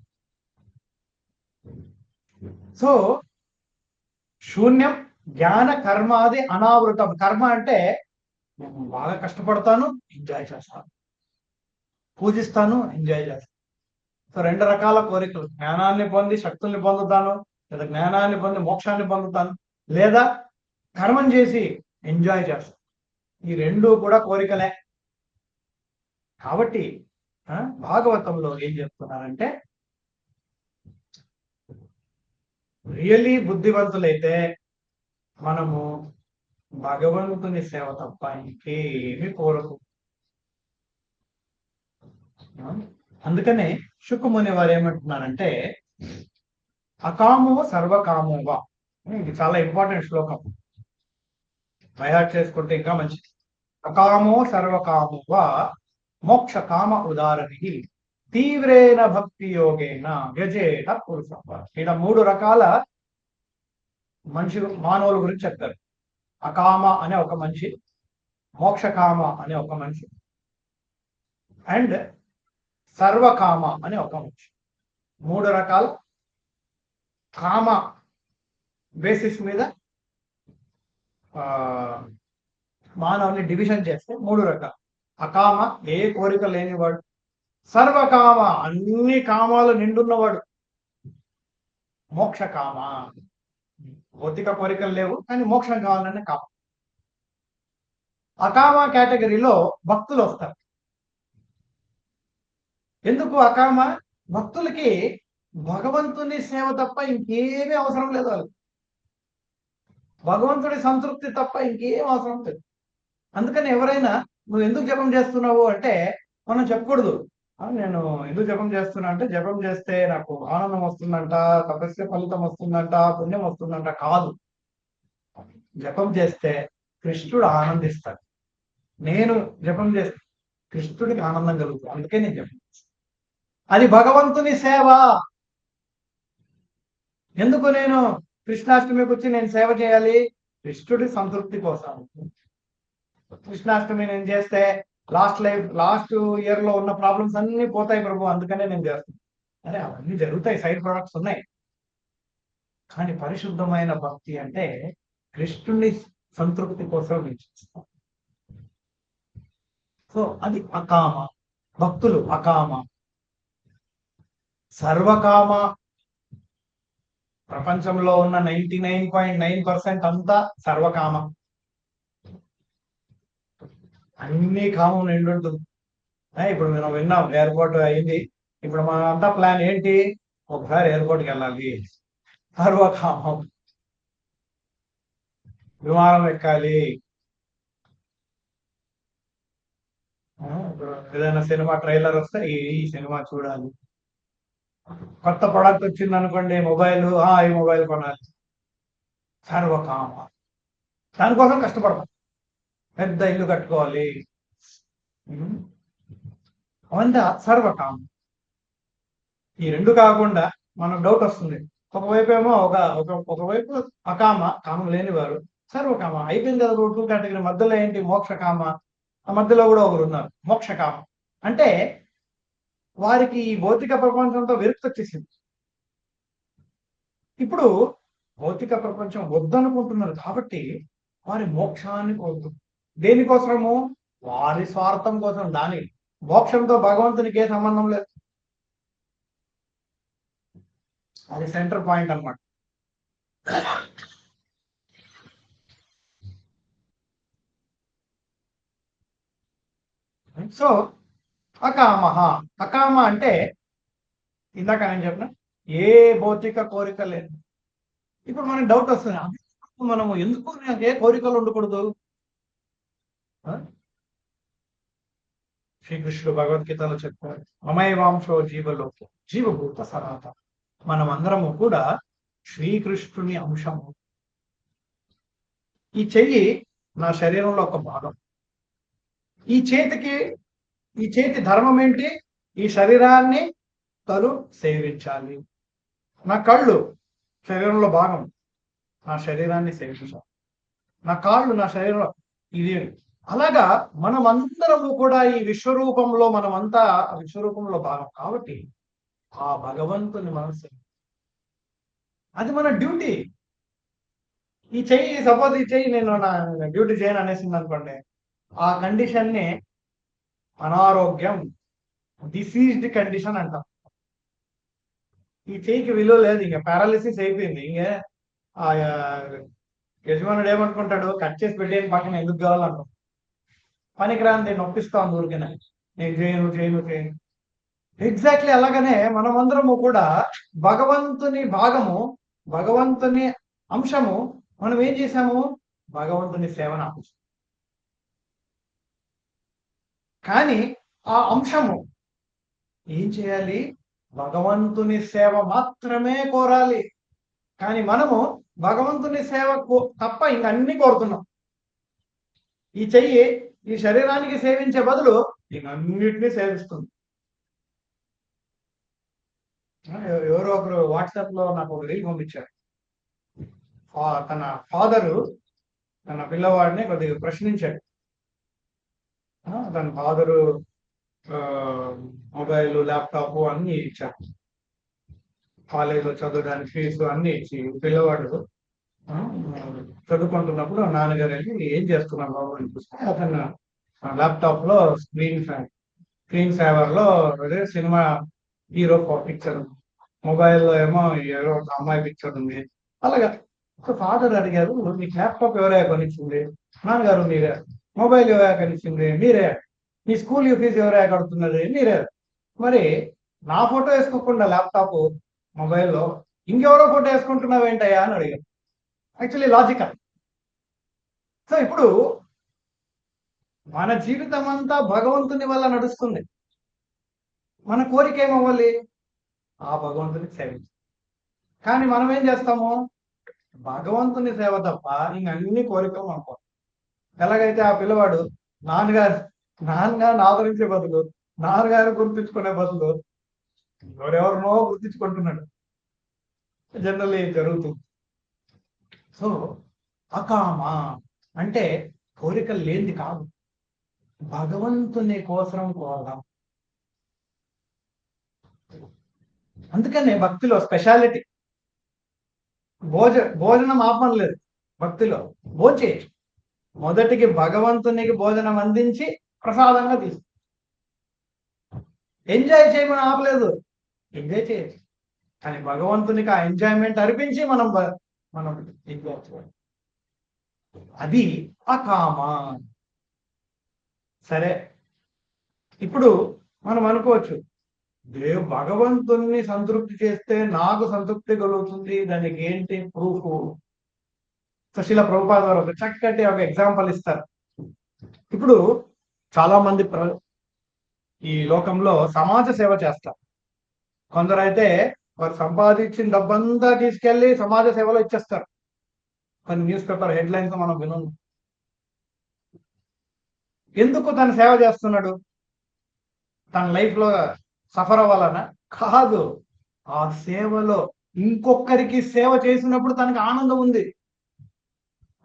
సో శూన్యం, జ్ఞాన కర్మాది అనావృతం. కర్మ అంటే బాగా కష్టపడతాను, ఎంజాయ్ చేస్తాను, పూజిస్తాను, ఎంజాయ్ చేస్తాను. సో రెండు రకాల కోరికలు, జ్ఞానాన్ని పొంది శక్తుల్ని పొందుతాను, లేదా జ్ఞానాన్ని పొంది మోక్షాన్ని పొందుతాను, లేదా కర్మం చేసి ఎంజాయ్ చేస్తాను. ఈ రెండు కూడా కోరికలే. కాబట్టి భాగవతంలో ఏం చెప్తున్నారంటే, రియల్లీ బుద్ధివంతులైతే మనము భగవంతుని సేవ తప్ప ఇంకేమి కోరకు. అందుకనే శుకుముని వారు ఏమంటున్నారంటే, అకామో సర్వకామోవా. ఇది చాలా ఇంపార్టెంట్ శ్లోకం, బైహార్ట్ చేసుకుంటే ఇంకా మంచిది. అకామో సర్వకామోవా మోక్ష కామ ఉదారని తీవ్రేణ భక్తి యోగేన వ్యజేత పురుషం. ఇలా మూడు రకాల మనిషి మానవుల గురించి చెప్తారు. అకామ అనే ఒక మనిషి, మోక్షకామ అనే ఒక మనిషి, అండ్ సర్వకామ అనే ఒక మనిషి. మూడు రకాల కామ బేసిస్ మీద మానవుని డివిజన్ చేస్తే మూడు రకాలు. అకామ, ఏ కోరిక లేనివాడు. సర్వకామ, అన్ని కామాలు నిండున్నవాడు. మోక్షకామ, భౌతిక కోరికలు లేవు కానీ మోక్షం కావాలనే కామ. అకామ కేటగిరీలో భక్తులు వస్తారు. ఎందుకు అకామ? భక్తులకి భగవంతుని సేవ తప్ప ఇంకేమీ అవసరం లేదు. వాళ్ళు భగవంతుడి సంతృప్తి తప్ప ఇంకేం అవసరం లేదు. అందుకని ఎవరైనా నువ్వు ఎందుకు జపం చేస్తున్నావు అంటే మనం చెప్పకూడదు. నేను ఎందుకు జపం చేస్తున్నా అంటే జపం చేస్తే నాకు ఆనందం వస్తుందంట, తపస్య ఫలితం వస్తుందంట, పుణ్యం వస్తుందంట. కాదు, జపం చేస్తే కృష్ణుడు ఆనందిస్తాడు. నేను జపం చేస్తే కృష్ణుడికి ఆనందం కలుగుతుంది. అందుకే నేను జపం చేస్తాను. అది భగవంతుని సేవ. ఎందుకు నేను కృష్ణాష్టమికి వచ్చి నేను సేవ చేయాలి? కృష్ణుడి సంతృప్తి కోసం. కృష్ణాష్టమి నేను చేస్తే లాస్ట్ ఇయర్ లో ఉన్న ప్రాబ్లమ్స్ అన్ని పోతాయి ప్రభు, అందుకనే నేను చేస్తాను. అరే అవన్నీ జరుగుతాయి, సైడ్ ప్రొడక్ట్స్ ఉన్నాయి. కానీ పరిశుద్ధమైన భక్తి అంటే కృష్ణుని సంతృప్తి కోసం నేను చేస్తాను. సో అది అకామ. భక్తులు అకామ. సర్వకామ. ప్రపంచంలో ఉన్న 99.9% అంతా సర్వకామ. అన్ని కామం నిండి ఉంటుంది. ఇప్పుడు మనం విన్నాం ఎయిర్పోర్ట్ అయింది. ఇప్పుడు మనంతా ప్లాన్ ఏంటి? ఒకసారి ఎయిర్పోర్ట్కి వెళ్ళాలి, సర్వకామం. విమానం ఎక్కాలి, ఏదైనా సినిమా ట్రైలర్ వస్తే ఈ సినిమా చూడాలి. కొత్త ప్రొడక్ట్ వచ్చింది అనుకోండి, మొబైల్, ఈ మొబైల్ కొనాలి. సర్వకామ. దానికోసం కష్టపడతాం. పెద్ద ఇల్లు కట్టుకోవాలి, అవంతా సర్వకామ. ఈ రెండు కాకుండా మనకు డౌట్ వస్తుంది. ఒకవైపు ఏమో ఒకవైపు అకామ, కామం లేనివారు. సర్వకామ అయిపోయింది కదా. 2 కేటగిరీ మధ్యలో ఏంటి? మోక్షకామ. ఆ మధ్యలో కూడా ఒకరు ఉన్నారు, మోక్షకామ. అంటే వారికి ఈ భౌతిక ప్రపంచంతో విరక్తి వచ్చేసింది. ఇప్పుడు భౌతిక ప్రపంచం వద్దనుకుంటున్నారు కాబట్టి వారి మోక్షాన్ని కోరుతుంది. దేనికోసము? వారి స్వార్థం కోసం. దాని మోక్షంతో భగవంతునికి ఏ సంబంధం లేదు. అది సెంటర్ పాయింట్ అన్నమాట. సో అకామ. అకామ అంటే ఇందాక నేను చెప్పిన ఏ భౌతిక కోరిక లేదు. ఇప్పుడు మనకి డౌట్ వస్తుంది, మనము ఎందుకు ఏ కోరికలు ఉండకూడదు? శ్రీకృష్ణుడు భగవద్గీతలో చెప్పారు, మమైవాంశో జీవలోకి జీవభూత సనాతన. మనమందరము కూడా శ్రీకృష్ణుని అంశము. ఈ చెయ్యి నా శరీరంలో ఒక భాగం. ఈ చేతి ధర్మం ఏంటి? ఈ శరీరాన్ని తను సేవించాలి. నా కళ్ళు శరీరంలో భాగం, నా శరీరాన్ని సేవించాలి. నా కాళ్ళు నా శరీరంలో. ఇది అలాగా మనమందరము కూడా ఈ విశ్వరూపంలో, మనమంతా విశ్వరూపంలో భాగం కాబట్టి ఆ భగవంతుని మనసు, అది మన డ్యూటీ. ఈ చెయ్యి సపోజ్ ఈ చెయ్యి నేను నా డ్యూటీ చేయను అనేసింది అనుకోండి, ఆ కండిషన్ని అనారోగ్యం, డిసీజ్డ్ కండిషన్ అంటాం. ఈ చెయ్యికి విలువ లేదు, ఇంకా పారాలిసిస్ అయిపోయింది. ఇంకా ఆ యజమానుడు ఏమనుకుంటాడు? కట్ చేసి పెట్టేది పక్కన ఎందుకు కావాలంటాం. పనికిరాని నొప్పిస్తాం ఊరికనే, నేను చేయను. ఎగ్జాక్ట్లీ అలాగనే మనమందరము కూడా భగవంతుని భాగము, భగవంతుని అంశము. మనం ఏం చేశాము? భగవంతుని సేవను ఆపేసాం. కానీ ఆ అంశము ఏం చేయాలి? భగవంతుని సేవ మాత్రమే కోరాలి. కానీ మనము భగవంతుని సేవ తప్ప ఇంక అన్ని కోరుతున్నాం. ఈ చెయ్యి ఈ శరీరానికి సేవించే బదులు ఇంకన్నిటినీ సేవిస్తుంది. ఎవరో ఒకరు వాట్సాప్ లో నాకు ఒక రీల్ పంపించారు. తన ఫాదరు తన పిల్లవాడిని కొద్దిగా ప్రశ్నించాడు. తన ఫాదరు మొబైల్, ల్యాప్టాప్ అన్ని ఇచ్చారు. కాలేజీలో చదవడానికి ఫీజు అన్ని ఇచ్చి పిల్లవాడు చదువుకుంటున్నప్పుడు నాన్నగారు వెళ్ళి ఏం చేస్తున్నాను బాబు అని చూస్తే అతను ల్యాప్టాప్ లో స్క్రీన్ సేవర్ లో అదే సినిమా హీరో పిక్చర్, మొబైల్లో ఏమో ఎవరో ఒక అమ్మాయి పిక్చర్ ఉంది. అలాగా ఫాదర్ అడిగారు, మీకు ల్యాప్టాప్ ఎవరైనా కొనిచ్చింది? నాన్నగారు మీరే. మొబైల్ ఎవరైనా కొనిచ్చింది? మీరే. మీ స్కూల్ ఫీజు ఎవరైనా కడుతున్నది? మీరే. మరి నా ఫోటో వేసుకోకుండా ల్యాప్టాప్ మొబైల్లో ఇంకెవరో ఫోటో వేసుకుంటున్నావు ఏంటయ్యా అని అడిగాను. Actually logical. సో ఇప్పుడు మన జీవితం అంతా భగవంతుని వల్ల నడుస్తుంది. మన కోరిక ఏమవ్వాలి? ఆ భగవంతుని సేవించాలి. కానీ మనం ఏం చేస్తాము? భగవంతుని సేవ తప్ప ఇంక అన్ని కోరికలు అనుకో. ఎలాగైతే ఆ పిల్లవాడు నాన్నగారిని ఆదరించే బదులు నాన్నగారు గుర్తించుకునే బదులు ఎవరెవరినో గుర్తించుకుంటున్నాడు. జనరల్లీ జరుగుతుంది. సో అకామ అంటే కోరికలు లేనిది కాదు, భగవంతుని కోసం కోరడం. అందుకనే భక్తిలో స్పెషాలిటీ. భోజనం ఆపనలేదు. భక్తిలో భోంచేయచ్చు. మొదటికి భగవంతునికి భోజనం అందించి ప్రసాదంగా తీసు. ఎంజాయ్ చేయమని ఆపలేదు, ఎంజాయ్ చేయొచ్చు. కానీ భగవంతునికి ఆ ఎంజాయ్మెంట్ అర్పించి మనం ఎంజాయ్ చేయాలి. అది అకామ. సరే, ఇప్పుడు మనం అనుకోవచ్చు, భగవంతుణ్ణి సంతృప్తి చేస్తే నాకు సంతృప్తి కలుగుతుంది, దానికి ఏంటి ప్రూఫ్? సుశీల ప్రభుపాద వారు ఒక చక్కటి ఒక ఎగ్జాంపుల్ ఇస్తారు. ఇప్పుడు చాలా మంది ఈ లోకంలో సమాజ సేవ చేస్తారు. కొందరైతే వారు సంపాదించిన డబ్బంతా తీసుకెళ్లి సమాజ సేవలో ఇచ్చేస్తారు. కొన్ని న్యూస్ పేపర్ హెడ్లైన్స్ మనం విను. ఎందుకు తను సేవ చేస్తున్నాడు? తన లైఫ్ లో సఫర్ అవ్వాలనా? కాదు. ఆ సేవలో ఇంకొకరికి సేవ చేసినప్పుడు తనకి ఆనందం ఉంది.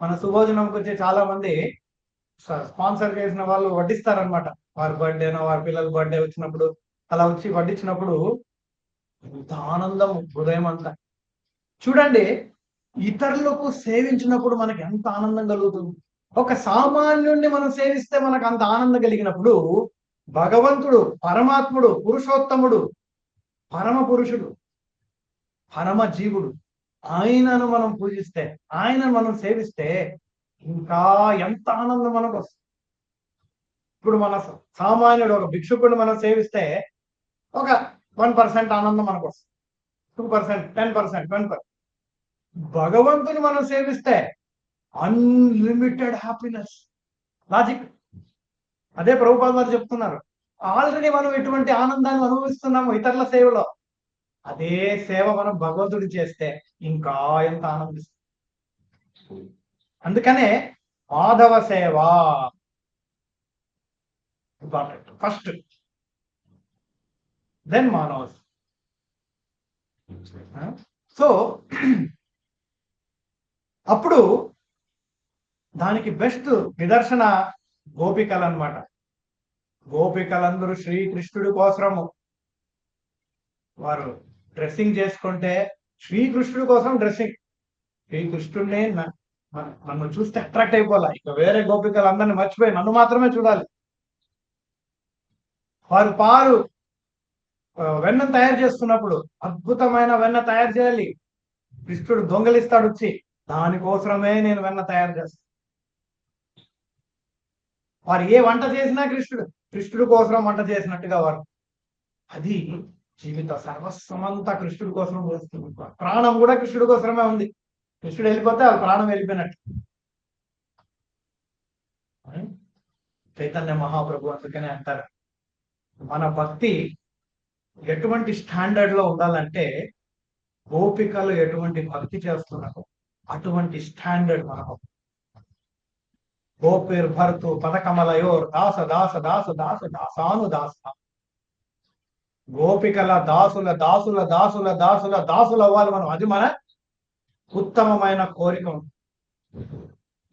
మన సుభోజనంకి వచ్చే చాలా మంది స్పాన్సర్ చేసిన వాళ్ళు వడ్డిస్తారనమాట. వారి బర్త్డేనో వారి పిల్లల బర్త్డే వచ్చినప్పుడు అలా వచ్చి వడ్డించినప్పుడు ఎంత ఆనందం, హృదయం అంతా. చూడండి, ఇతరులకు సేవించినప్పుడు మనకి ఎంత ఆనందం కలుగుతుంది. ఒక సామాన్యుణ్ణి మనం సేవిస్తే మనకు అంత ఆనందం కలిగినప్పుడు, భగవంతుడు, పరమాత్ముడు, పురుషోత్తముడు, పరమ పురుషుడు, పరమ జీవుడు, ఆయనను మనం పూజిస్తే, ఆయనను మనం సేవిస్తే ఇంకా ఎంత ఆనందం మనకు వస్తుంది. ఇప్పుడు మన సామాన్యుడు ఒక భిక్షుకుడిని మనం సేవిస్తే ఒక 1% ఆనందం మనకు వస్తుంది, 2%, 10%, 20%. భగవంతుని మనం సేవిస్తే అన్లిమిటెడ్ హ్యాపీనెస్. లాజిక్ అదే ప్రభుపాద వారు చెప్తున్నారు. ఆల్రెడీ మనం ఎటువంటి ఆనందాన్ని అనుభవిస్తున్నాము ఇతరుల సేవలో, అదే సేవ మనం భగవంతుడి చేస్తే ఇంకా ఎంత ఆనందిస్తుంది. అందుకనే మాధవ సేవ ఇంపార్టెంట్ ఫస్ట్, దెన్ మానవస్. సో అప్పుడు దానికి బెస్ట్ నిదర్శన గోపికలు అన్నమాట. గోపికలందరూ శ్రీకృష్ణుడి కోసము వారు డ్రెస్సింగ్ చేసుకుంటే, శ్రీకృష్ణుడి కోసం డ్రెస్సింగ్. శ్రీకృష్ణుడిని నన్ను చూస్తే అట్రాక్ట్ అయిపోలే, ఇక వేరే గోపికలు అందరిని మర్చిపోయి నన్ను మాత్రమే చూడాలి. వారు వెన్న తయారు చేస్తున్నప్పుడు అద్భుతమైన వెన్న తయారు చేయాలి. కృష్ణుడు దొంగలిస్తాడు వచ్చి, దానికోసమే నేను వెన్న తయారు చేస్తాను. వారు ఏ వంట చేసినా కృష్ణుడి కోసం వంట చేసినట్టుగా వారు. అది జీవిత సర్వస్వమంతా కృష్ణుడి కోసం వస్తుంది. ప్రాణం కూడా కృష్ణుడి కోసమే ఉంది. కృష్ణుడు వెళ్ళిపోతే ఆ ప్రాణం వెళ్ళిపోయినట్టు. చైతన్య మహాప్రభు అందుకనే అంటారు, మన భక్తి ఎటువంటి స్టాండర్డ్ లో ఉండాలంటే, గోపికలు ఎటువంటి భక్తి చేస్తున్నారు అటువంటి స్టాండర్డ్ మన భక్తి. గోపిర్ భర్తు పదకమలయోర్ దాస దాస దాస దాస దాసాను దాస. గోపికల దాసుల దాసుల దాసుల దాసుల దాసులు అవ్వాలి మనం. అది మన ఉత్తమమైన కోరిక.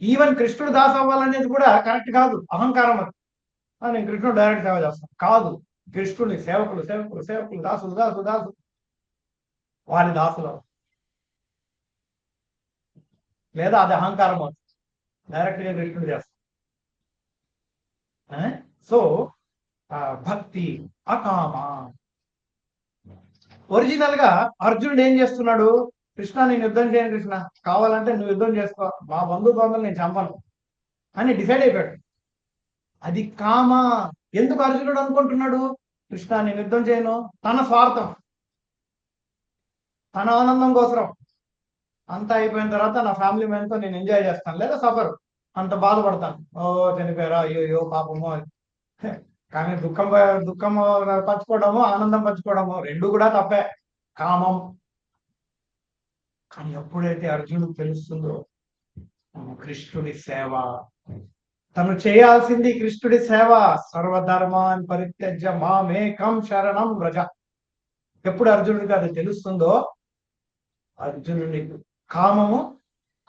ఈవెన్ కృష్ణుడు దాసు అవ్వాలనేది కూడా కరెక్ట్ కాదు, అహంకారం. అది నేను కృష్ణుడు డైరెక్ట్ సేవ చేస్తాను కాదు. కృష్ణుడిని సేవకులు సేవకులు సేవకులు దాసులు దాసు దాసు వారి దాసులు, లేదా అది అహంకారం అవుతుంది. డైరెక్ట్ గా కృష్ణుడు చేస్తాం. సో భక్తి అకామ. ఒరిజినల్ గా అర్జునుడు ఏం చేస్తున్నాడు? కృష్ణ నేను యుద్ధం చేయను, కృష్ణ కావాలంటే నువ్వు యుద్ధం చేసుకో, మా బంధువులు నేను చంపను అని డిసైడ్ అయిపోయాడు. అది కామ. ఎందుకు అర్జునుడు అనుకుంటున్నాడు? కృష్ణ నేను యుద్ధం చేయను, తన స్వార్థం, తన ఆనందం కోసం. అంతా అయిపోయిన తర్వాత నా ఫ్యామిలీ మెంబర్తో నేను ఎంజాయ్ చేస్తాను, లేదా సఫర్, అంత బాధపడతాను, ఓ చనిపోయారా, అయ్యో పాపము. కానీ దుఃఖం పంచుకోవడము, ఆనందం పంచుకోవడము రెండు కూడా తప్పే, కామం. కానీ ఎప్పుడైతే అర్జునుడికి తెలుస్తుందో కృష్ణుడి సేవ, తను చేయాల్సింది కృష్ణుడి సేవ, సర్వధర్మాన్ పరిత్యజ్య మామేకం శరణం వ్రజ. ఎప్పుడు అర్జునుడికి అది తెలుస్తుందో అర్జునుడి కామము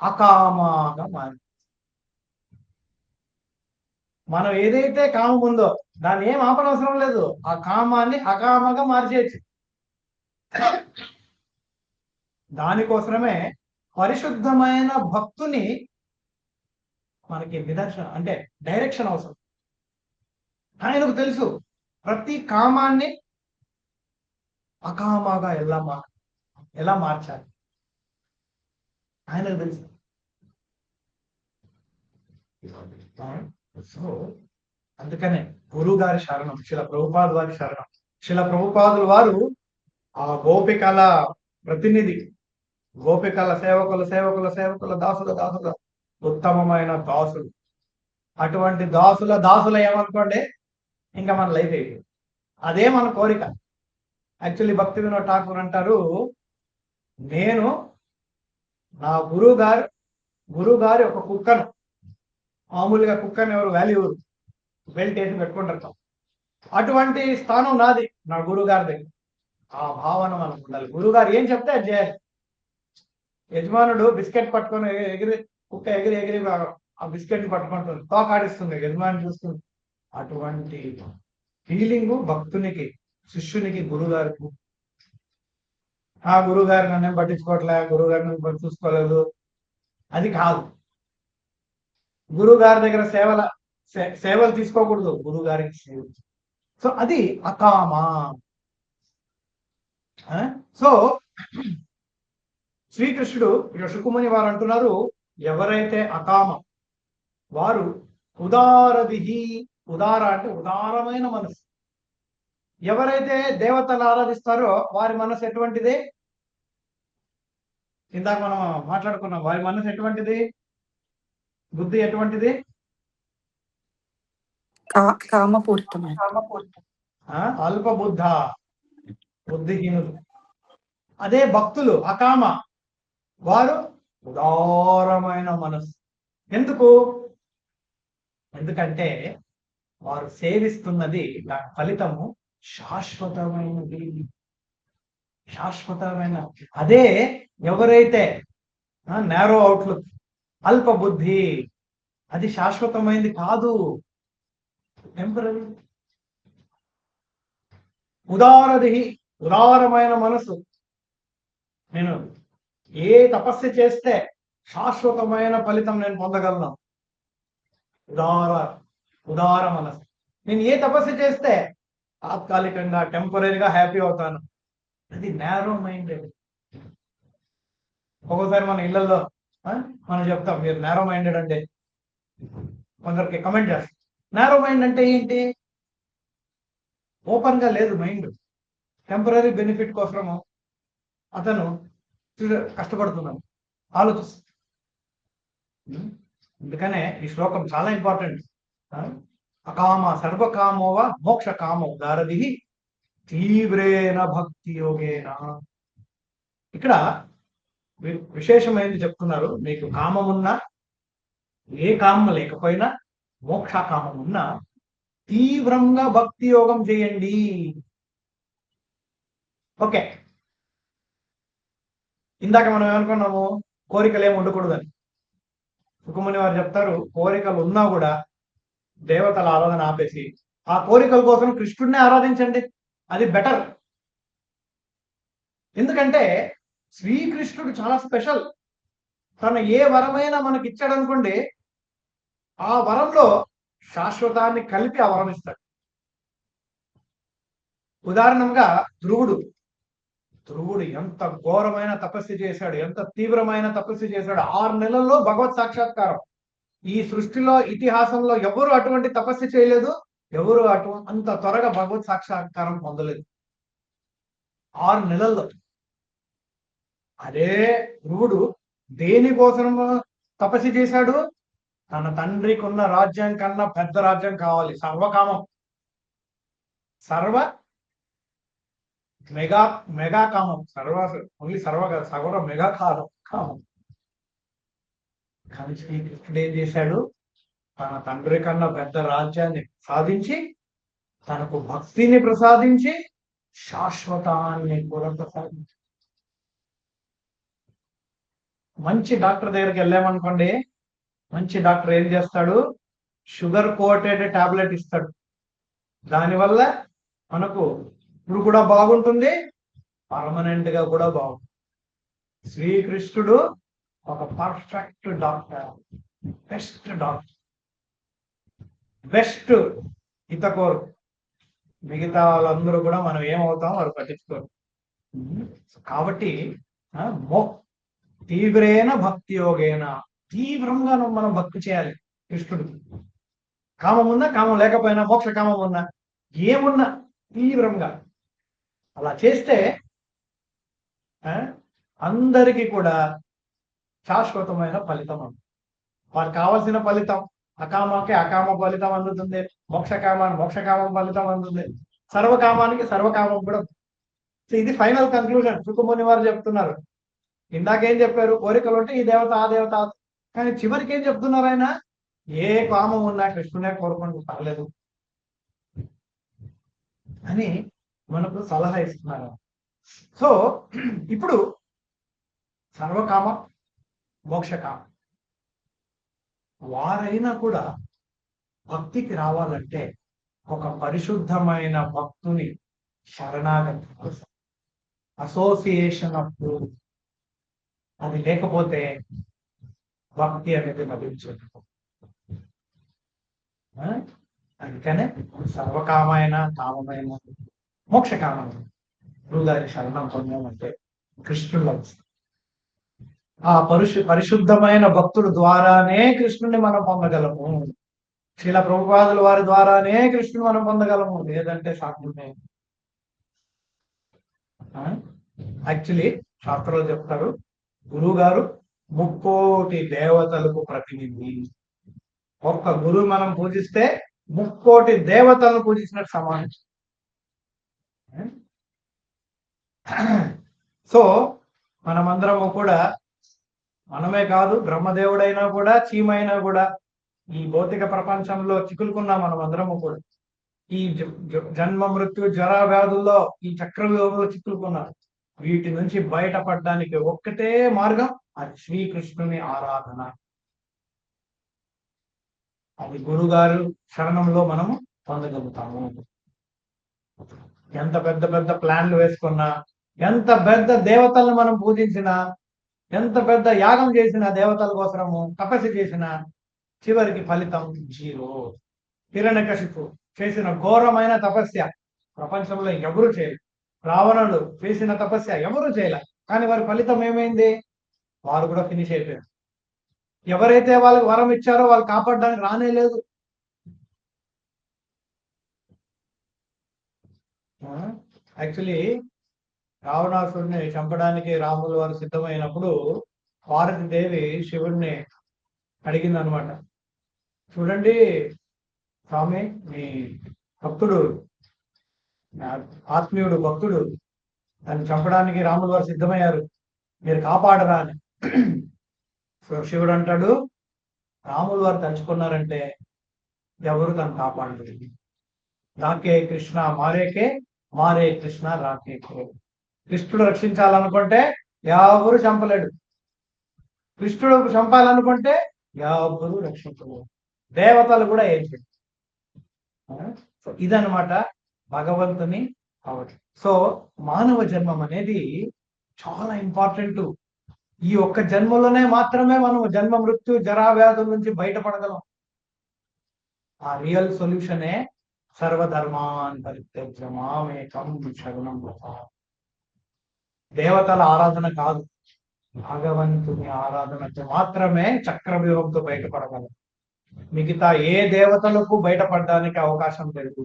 అకామగా మారి, మనం ఏదైతే కామం ఉందో దాన్ని ఏం ఆపనవసరం లేదు, ఆ కామాన్ని అకామగా మార్చేయచ్చు. దానికోసమే పరిశుద్ధమైన భక్తుని మనకి నిదర్శనం అంటే డైరెక్షన్ అవసరం. ఆయనకు తెలుసు ప్రతి కామాన్ని అకామగా ఎలా మార్చాలి, ఆయనకు తెలుసు. సో అందుకనే గురువు గారి శరణం, శిల ప్రభుపాదుల వారి శరణం. శిల ప్రభుపాదుల వారు ఆ గోపికల ప్రతినిధి, గోపికల సేవకుల దాసుల ఉత్తమమైన దాసులు. అటువంటి దాసుల ఏమనుకోండి, ఇంకా మన లైఫ్ అయిపోయింది. అదే మన కోరిక. యాక్చువల్లీ భక్తి వినోద్ ఠాకూర్ అంటారు, నేను నా గురువు గారి ఒక కుక్కను, మామూలుగా కుక్కను ఎవరు వాల్యూ బెల్ట్ వేసి పెట్టుకుంటారు, అటువంటి స్థానం నాది నా గురువు గారి దగ్గర. ఆ భావన మనకు ఉండాలి. గురువు గారు ఏం చెప్తే అది చేయాలి. యజమానుడు బిస్కెట్ పట్టుకొని కుక్క ఎగిరి ఆ బిస్కెట్ పట్టుకుంటుంది, తోకాడిస్తుంది, యజమాని చూస్తుంది. అటువంటి ఫీలింగ్ భక్తునికి, శిష్యునికి, గురువుగారికి. ఆ గురువుగారు నన్ను పట్టించుకోవట్లే, గురువుగారు నన్ను చూసుకోలేదు, అది కాదు. గురువు గారి దగ్గర సేవలు తీసుకోకూడదు, గురువు గారికి సేవ. సో అది అకామ. సో శ్రీకృష్ణుడు ఇక్కడ శుకుముని వారు అంటున్నారు, ఎవరైతే అకామ వారు ఉదారదిహి, ఉదార అంటే ఉదారమైన మనసు. ఎవరైతే దేవతలు ఆరాధిస్తారో వారి మనసు ఎటువంటిది? ఇందాక మనం మాట్లాడుకున్నాం, వారి మనసు ఎటువంటిది, బుద్ధి ఎటువంటిది? కామపూరితమైన, అల్ప బుద్ధ, బుద్ధిహీనులు. అదే భక్తులు అకామ, వారు ఉదారమైన మనసు. ఎందుకంటే వారు సేవిస్తున్నది, దాని ఫలితము శాశ్వతమైనది. అదే ఎవరైతే నేరో అవుట్లుక్, అల్ప బుద్ధి, అది శాశ్వతమైనది కాదు, టెంపరీ. ఉదారమైన మనసు. నేను ఏ తపస్సు చేస్తే శాశ్వతమైన ఫలితం నేను పొందగలను, ఉదార మనసు. నేను ఏ తపస్సు చేస్తే తాత్కాలికంగా టెంపరీగా హ్యాపీ అవుతాను, అది నేరో మైండెడ్. ఒక్కోసారి మన ఇళ్లలో మనం చెప్తాం, మీరు నేరో మైండెడ్ అంటే కొందరికి కమెంట్ చేస్తాం. నేరో మైండ్ అంటే ఏంటి? ఓపెన్ గా లేదు మైండ్, టెంపరీ బెనిఫిట్ కోసము అతను కష్టపడుతున్నాడు, ఆలోచిస్తాడు. అందుకనే ఈ శ్లోకం చాలా ఇంపార్టెంట్. అకామ సర్వకామోవ మోక్ష కామో దారది తీవ్రేణ భక్తి యోగేన. ఇక్కడ విశేషమైనది చెప్తున్నారు, మీకు కామం ఉన్నా, ఏ కామం లేకపోయినా, మోక్ష కామం ఉన్నా తీవ్రంగా భక్తి యోగం చేయండి. ఓకే, ఇందాక మనం ఏమనుకున్నాము, కోరికలు ఏమి ఉండకూడదని. సుకుముని వారు చెప్తారు, కోరికలు ఉన్నా కూడా దేవతల ఆరాధన ఆపేసి ఆ కోరికల కోసం కృష్ణుడిని ఆరాధించండి, అది బెటర్. ఎందుకంటే శ్రీకృష్ణుడు చాలా స్పెషల్. తను ఏ వరమైనా మనకి ఇచ్చాడు అనుకోండి, ఆ వరంలో శాశ్వతాన్ని కలిపి ఆ వరం ఇస్తాడు. ఉదాహరణంగా ధ్రువుడు ఎంత ఘోరమైన తపస్సు చేశాడు, ఎంత తీవ్రమైన తపస్సు చేశాడు. 6 నెలల్లో భగవత్ సాక్షాత్కారం. ఈ సృష్టిలో, ఇతిహాసంలో ఎవరు అటువంటి తపస్సు చేయలేదు, ఎవరు అంత త్వరగా భగవత్ సాక్షాత్కారం పొందలేదు. 6 నెలల్లో. అదే ధ్రువుడు దేనికోసం తపస్సు చేశాడు? తన తండ్రికి ఉన్న రాజ్యం కన్నా పెద్ద రాజ్యం కావాలి. సర్వకామం, సర్వ మెగా కామం, ఓన్లీ సర్వ కాదు, సర్వ మెగా కామం. కానీ శ్రీకృష్ణుడు ఏం చేశాడు? తన తండ్రి కన్నా పెద్ద రాజ్యాన్ని సాధించి, తనకు భక్తిని ప్రసాదించి, శాశ్వతాన్ని కూడా ప్రసాదించి. మంచి డాక్టర్ దగ్గరికి వెళ్ళామనుకోండి, మంచి డాక్టర్ ఏం చేస్తాడు? షుగర్ కోటెడ్ టాబ్లెట్ ఇస్తాడు. దానివల్ల మనకు ఇప్పుడు కూడా బాగుంటుంది, పర్మనెంట్ గా కూడా బాగుంటుంది. శ్రీకృష్ణుడు ఒక perfect doctor, best doctor, best హితకోరు. మిగతా వాళ్ళందరూ కూడా మనం ఏమవుతాం వారు పట్టించుకోరు. కాబట్టి తీవ్రేణ భక్తి యోగేన, తీవ్రంగా మనం భక్తి చేయాలి కృష్ణుడు. కామం ఉన్నా, కామం లేకపోయినా, మోక్ష కామం ఉన్నా, ఏమున్నా తీవ్రంగా అలా చేస్తే అందరికీ కూడా శాశ్వతమైన ఫలితం అందుతుంది. వారికి కావాల్సిన ఫలితం, అకామకి అకామ ఫలితం అందుతుంది, మోక్షకామం ఫలితం అందుతుంది, సర్వకామానికి సర్వకామం కూడా. ఇది ఫైనల్ కన్క్లూజన్. సుఖముని వారు చెప్తున్నారు. ఇందాకేం చెప్పారు? కోరికలు ఉంటే ఈ దేవత ఆ దేవత, కానీ చివరికి ఏం చెప్తున్నారు ఆయన? ఏ కామం ఉన్నా కృష్ణునే కోరుకుంటూ పర్లేదు అని మనకు సలహా ఇస్తున్నారు. సో ఇప్పుడు సర్వకామ మోక్షకామం వారైనా కూడా భక్తికి రావాలంటే ఒక పరిశుద్ధమైన భక్తుని శరణాగతి, అసోసియేషన్ ఆఫ్ ట్రూత్, అది లేకపోతే భక్తి అనేది లభించదు. అందుకనే సర్వకామైన, కామమైన, మోక్షకామైన గురుగారి శరణం పొందామంటే కృష్ణుడు ఆ పరిశుద్ధమైన భక్తుల ద్వారానే కృష్ణుని మనం పొందగలము. శ్రీల ప్రభుపాదుల వారి ద్వారానే కృష్ణుని మనం పొందగలము, లేదంటే సాధ్యమే. యాక్చువల్లీ శాస్త్రంలో చెప్తారు, గురువు గారు 3 కోటి దేవతలకు ప్రతినిధి. ఒక్క గురువు మనం పూజిస్తే 3 కోటి దేవతలను పూజించినట్టు సమానం. సో మనమందరము కూడా, మనమే కాదు, బ్రహ్మదేవుడైనా కూడా, చీమైనా కూడా ఈ భౌతిక ప్రపంచంలో చిక్కులుకున్నా మనమందరము కూడా ఈ జన్మ మృత్యు జరా వ్యాధుల్లో, ఈ చక్రవ్యూహంలో చిక్కులుకున్నారు. వీటి నుంచి బయటపడడానికి ఒక్కటే మార్గం, అది శ్రీకృష్ణుని ఆరాధన. అది గురుగారు శరణంలో మనము పొందగలుగుతాము. ఎంత పెద్ద పెద్ద ప్లాన్లు వేసుకున్నా, ఎంత పెద్ద దేవతలను మనం పూజించినా, ఎంత పెద్ద యాగం చేసిన దేవతల కోసము తపస్సు చేసిన, చివరికి ఫలితం 0. హిరణ్యకశిపు చేసిన ఘోరమైన తపస్య ప్రపంచంలో ఎవరు చేయలేదు. రావణుడు చేసిన తపస్య ఎవరు చేయలే, కానీ వారి ఫలితం ఏమైంది? వారు కూడా ఫినిష్ అయిపోయారు. ఎవరైతే వాళ్ళకి వరం ఇచ్చారో వాళ్ళు కాపాడడానికి రానే లేదు. యాక్చువల్లీ రావణాసుడిని చంపడానికి రాములు వారు సిద్ధమైనప్పుడు పార్వతీదేవి శివుడిని అడిగింది అనమాట, చూడండి స్వామి, మీ భక్తుడు, ఆత్మీయుడు భక్తుడు, దాన్ని చంపడానికి రాములు వారు సిద్ధమయ్యారు, మీరు కాపాడరా అని. సో శివుడు అంటాడు, రాములు వారు తలుచుకున్నారంటే ఎవరు తను కాపాడలేదు. రాకే కృష్ణ మారేకే, మారే కృష్ణ రాకే. కృష్ణుడు రక్షించాలనుకుంటే ఎవరు చంపలేడు, కృష్ణుడు చంపాలనుకుంటే ఎవరు రక్షించలేడు, దేవతలు కూడా ఏం చేయరు. సో ఇదనమాట భగవంతుని అవటం. సో మానవ జన్మం అనేది చాలా ఇంపార్టెంట్. ఈ ఒక్క జన్మలోనే మాత్రమే మనం జన్మ మృత్యు జరా వ్యాధుల నుంచి బయటపడగలం. ఆ రియల్ సొల్యూషనే సర్వధర్మాన్ పరిత్యజ్య మామేకం శరణం వ్రజ. దేవతల ఆరాధన కాదు, భగవంతుని ఆరాధనతో మాత్రమే చక్రవ్యూహంతో బయటపడగలం. మిగతా ఏ దేవతలకు బయటపడడానికి అవకాశం లేదు.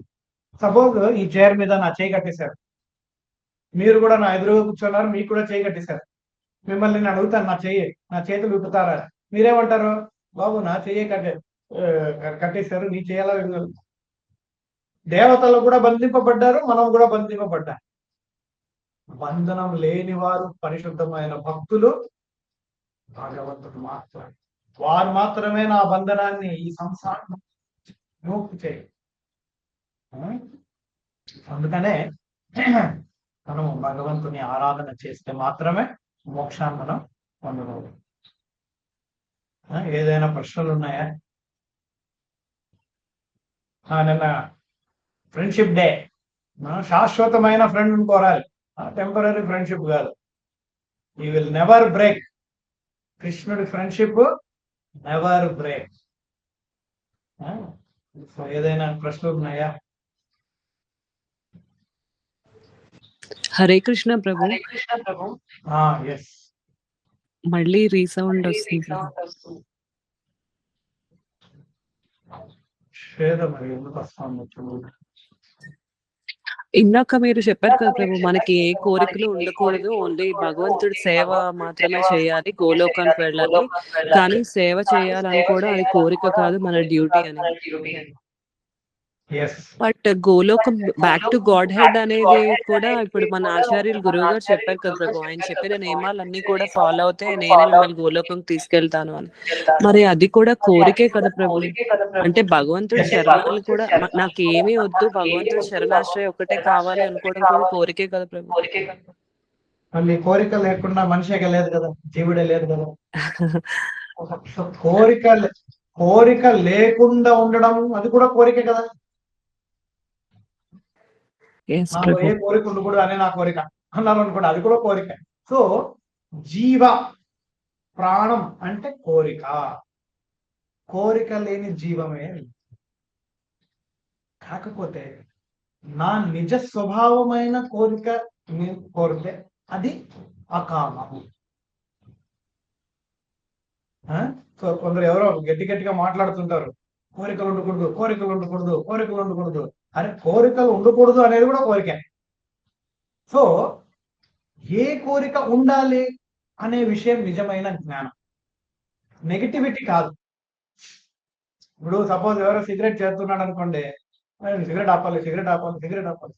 సపోజ్ ఈ చైర్ మీద నా చేయి కట్టేశారు, మీరు కూడా నా ఎదురుగా కూర్చున్నారు, మీకు కూడా చేయి కట్టేశారు. మిమ్మల్ని నేను అడుగుతాను, నా చేతులు విప్పుతారా? మీరేమంటారు? బాబు నా చెయ్యి కట్టేశారు, నీ చేయాలా? దేవతలు కూడా బంధింపబడ్డారు, మనం కూడా బంధింపబడ్డారు. బంధనం లేని వారు పరిశుద్ధమైన భక్తులు, భగవంతుడు మాత్రమే. వారు మాత్రమే నా బంధనాన్ని, ఈ సంసారం విముక్తి చేయ. అందుకనే మనం భగవంతుని ఆరాధన చేస్తే మాత్రమే మోక్షాన్ని మనం పొందగలం. ఏదైనా ప్రశ్నలు ఉన్నాయా? నిన్న ఫ్రెండ్షిప్ డే. శాశ్వతమైన ఫ్రెండ్ కోరాలి, టెంపరీ ఫ్రెండ్షిప్ కాదు. You will never break. కృష్ణుడి ఫ్రెండ్షిప్ నెవర్ బ్రేక్. సో ఏదైనా ప్రశ్నలు ఉన్నాయా? హరే కృష్ణ ప్రభు. ఎస్, మళ్ళీ రీసౌండ్ వస్తుంది. ఇందాక మీరు చెప్పారు కదా ప్రభు, మనకి ఏ కోరికలు ఉండకూడదు, ఓన్లీ భగవంతుడి సేవ మాత్రమే చేయాలి, గోలోకానికి వెళ్ళాలి. కానీ సేవ చేయాలని కూడా అది కోరిక కాదు, మన డ్యూటీ అని. But Golokam back to Godhead అనేది కూడా ఇప్పుడు మన ఆచార్యులు గురువు గారు చెప్పారు కదా ప్రభు, ఆయన చెప్పిన నియమాలన్నీ కూడా ఫాలో అవుతే నేనే మిమ్మల్ని గోలోకం తీసుకెళ్తాను అని. మరి అది కూడా కోరికే కదా ప్రభు. అంటే భగవంతుడి శరణాలు కూడా, నాకు ఏమీ వద్దు, భగవంతుడి శరణాశ్రయ ఒకటే కావాలి అనుకోవడం కూడా కోరికే కదా ప్రభు. మళ్ళీ కోరిక లేకుండా మనిషిగా లేదు కదా, జీవుడే లేదు కదా. కోరిక లేకుండా ఉండడం అది కూడా కోరికే కదా. ఏ కోరిక ఉండకూడదు అనే నా కోరిక అన్నారు అనుకోండి, అది కూడా కోరిక. సో జీవ ప్రాణం అంటే కోరిక. కోరిక లేని జీవమే. కాకపోతే నా నిజ స్వభావమైన కోరిక నేను కోరితే అది అకామము. సో కొందరు ఎవరో గట్టిగా మాట్లాడుతుంటారు, కోరికలు ఉండకూడదు, కోరికలు ఉండకూడదు, కోరికలు ఉండకూడదు. అరే కోరికలు ఉండకూడదు అనేది కూడా కోరిక. సో ఏ కోరిక ఉండాలి అనే విషయం నిజమైన జ్ఞానం, నెగిటివిటీ కాదు. ఇప్పుడు సపోజ్ ఎవరో సిగరెట్ చేస్తున్నాడు అనుకోండి, సిగరెట్ ఆపాలి, సిగరెట్ ఆపాలి, సిగరెట్ ఆపాలి.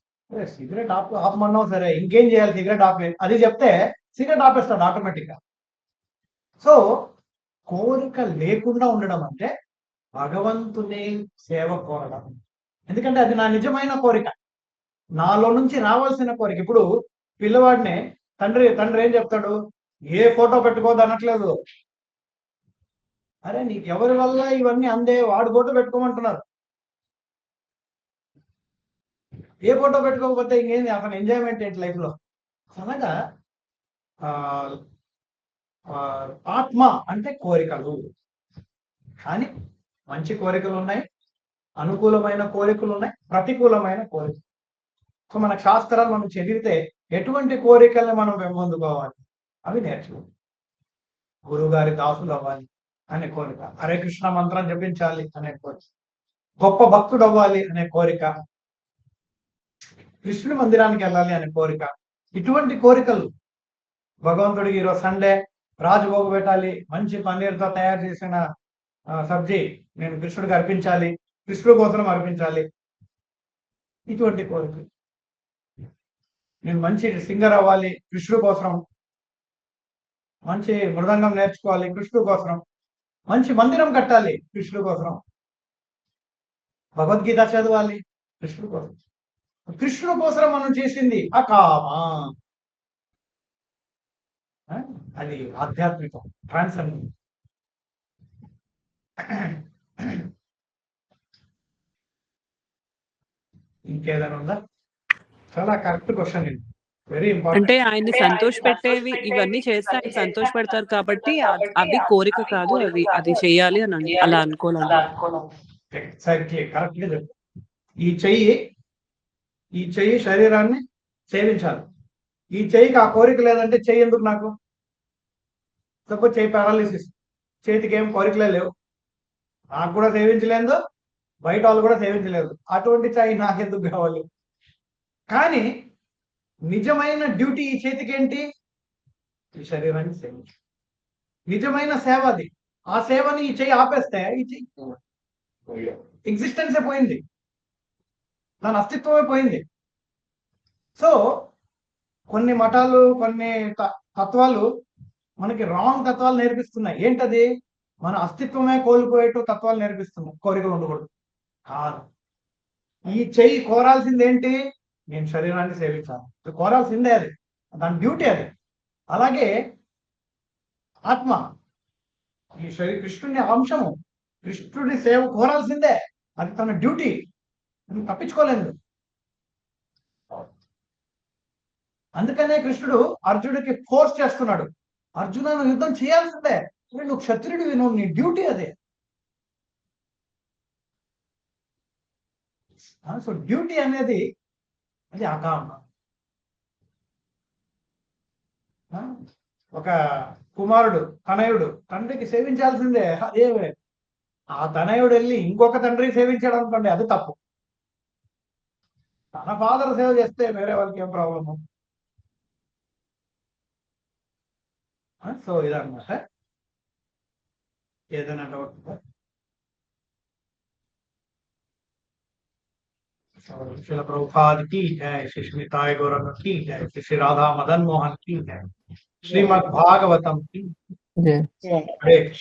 సిగరెట్ ఆపమన్నావు సరే, ఇంకేం చేయాలి? సిగరెట్ ఆపే అది చెప్తే సిగరెట్ ఆపేస్తాడు ఆటోమేటిక్గా. సో కోరిక లేకుండా ఉండడం అంటే భగవంతుని సేవ కోరడం. ఎందుకంటే అది నా నిజమైన కోరిక, నాలో నుంచి రావాల్సిన కోరిక. ఇప్పుడు పిల్లవాడిని తండ్రి ఏం చెప్తాడు? ఏ ఫోటో పెట్టుకోవద్దు అనట్లేదు. అరే నీకు ఎవరి వల్ల ఇవన్నీ అందే, వాడు ఫోటో పెట్టుకోమంటున్నారు. ఏ ఫోటో పెట్టుకోకపోతే ఇంకేంది అతను ఎంజాయ్మెంట్ ఏంటి లైఫ్ లో? అనగా ఆత్మ అంటే కోరికలు. కానీ మంచి కోరికలు ఉన్నాయి, అనుకూలమైన కోరికలు ఉన్నాయి, ప్రతికూలమైన కోరికలు. సో మన శాస్త్రాలు మనం చదివితే ఎటువంటి కోరికల్ని మనం పెంపొందుకోవాలి అవి నేర్చుకోవాలి. గురువు గారి దాసులు అవ్వాలి అనే కోరిక, హరే కృష్ణ మంత్రం జపించాలి అనే కోరిక, గొప్ప భక్తుడు అవ్వాలి అనే కోరిక, కృష్ణుడి మందిరానికి వెళ్ళాలి అనే కోరిక. ఇటువంటి కోరికలు భగవంతుడికి ఈరోజు సండే రాజుభోగు పెట్టాలి, మంచి పన్నీర్తో తయారు చేసిన సబ్జీ నేను కృష్ణుడికి అర్పించాలి, కృష్ణుడి కోసం అర్పించాలి. ఇటువంటి కోరికలు. నేను మంచి సింగర్ అవ్వాలి కృష్ణుడి కోసం, మంచి మృదంగం నేర్చుకోవాలి కృష్ణుడి కోసం, మంచి మందిరం కట్టాలి కృష్ణుడి కోసం, భగవద్గీత చదవాలి కృష్ణుడి కోసం. కృష్ణుడి కోసం మనం చేసింది అకామ. అది ఆధ్యాత్మికం, ట్రాన్సెండెంట్. ఇంకేదైనా ఉందా? చాలా కరెక్ట్ క్వశ్చన్ ఇది, వెరీ ఇంపార్టెంట్. అంటే ఆయన్ని సంతోష పెట్టేవి ఇవన్నీ చేస్తే ఆయన సంతోష పెడతారు కాబట్టి అవి కోరిక కాదు, అది చేయాలి అని అలా అనుకోవాలి. ఎగ్జాక్ట్లీ కరెక్ట్ గా చెప్పు. ఈ చెయ్యి శరీరాన్ని సేవించాలి. ఈ చెయ్యికి ఆ కోరిక లేదంటే చెయ్యి ఎందుకు నాకు? సపోజ్ చెయ్యి పారాలిసిస్, చేతికి ఏం కోరికలే లేవు, నాకు కూడా సేవించలేదు, బయట వాళ్ళు కూడా సేవించలేదు, అటువంటి చాయ్ నాకెందుకు కావాలి? కానీ నిజమైన డ్యూటీ ఈ చేతికి ఏంటి? ఈ శరీరాన్ని సేవించు. నిజమైన సేవ అది. ఆ సేవని ఈ చెయ్యి ఆపేస్తే ఈ చెయ్యి ఎగ్జిస్టెన్సే పోయింది, దాని అస్తిత్వమే పోయింది. సో కొన్ని మఠాలు, కొన్ని తత్వాలు మనకి రాంగ్ తత్వాలు నేర్పిస్తున్నాయి. ఏంటది? మన అస్తిత్వమే కోల్పోయేట్టు తత్వాలు నేర్పిస్తున్నాయి. కోరికలు ఉండకూడదు కాదు. ఈ చెయ్యి కోరాల్సింది ఏంటి? నేను శరీరాన్ని సేవించాలి, కోరాల్సిందే అది, దాని డ్యూటీ అది. అలాగే ఆత్మ ఈ కృష్ణుని అంశము, కృష్ణుడి సేవ కోరాల్సిందే, అది తన డ్యూటీ, తప్పించుకోలేదు. అందుకనే కృష్ణుడు అర్జునుడికి ఫోర్స్ చేస్తున్నాడు, అర్జున నువ్వు యుద్ధం చేయాల్సిందే, నువ్వు క్షత్రుడివి, నువ్వు నీ డ్యూటీ అదే. సో డ్యూటీ అనేది అది అకామ. ఒక కుమారుడు తనయుడు తండ్రికి సేవించాల్సిందే, అదే ఆ తనయుడు వెళ్ళి ఇంకొక తండ్రికి సేవించాడు అనుకోండి, అది తప్పు. తన ఫాదర్ సేవ చేస్తే వేరే వాళ్ళకి ఏం ప్రాబ్లము? సో ఇదన్నమాట. ఏదైనా డౌట్? శ్రీల ప్రభుపాద్ की जय, श्री श्री ताय गौरंग की जय, श्री श्री राधा मदन मोहन की जय, श्रीमद् भागवतम की जय। हरे कृष्ण।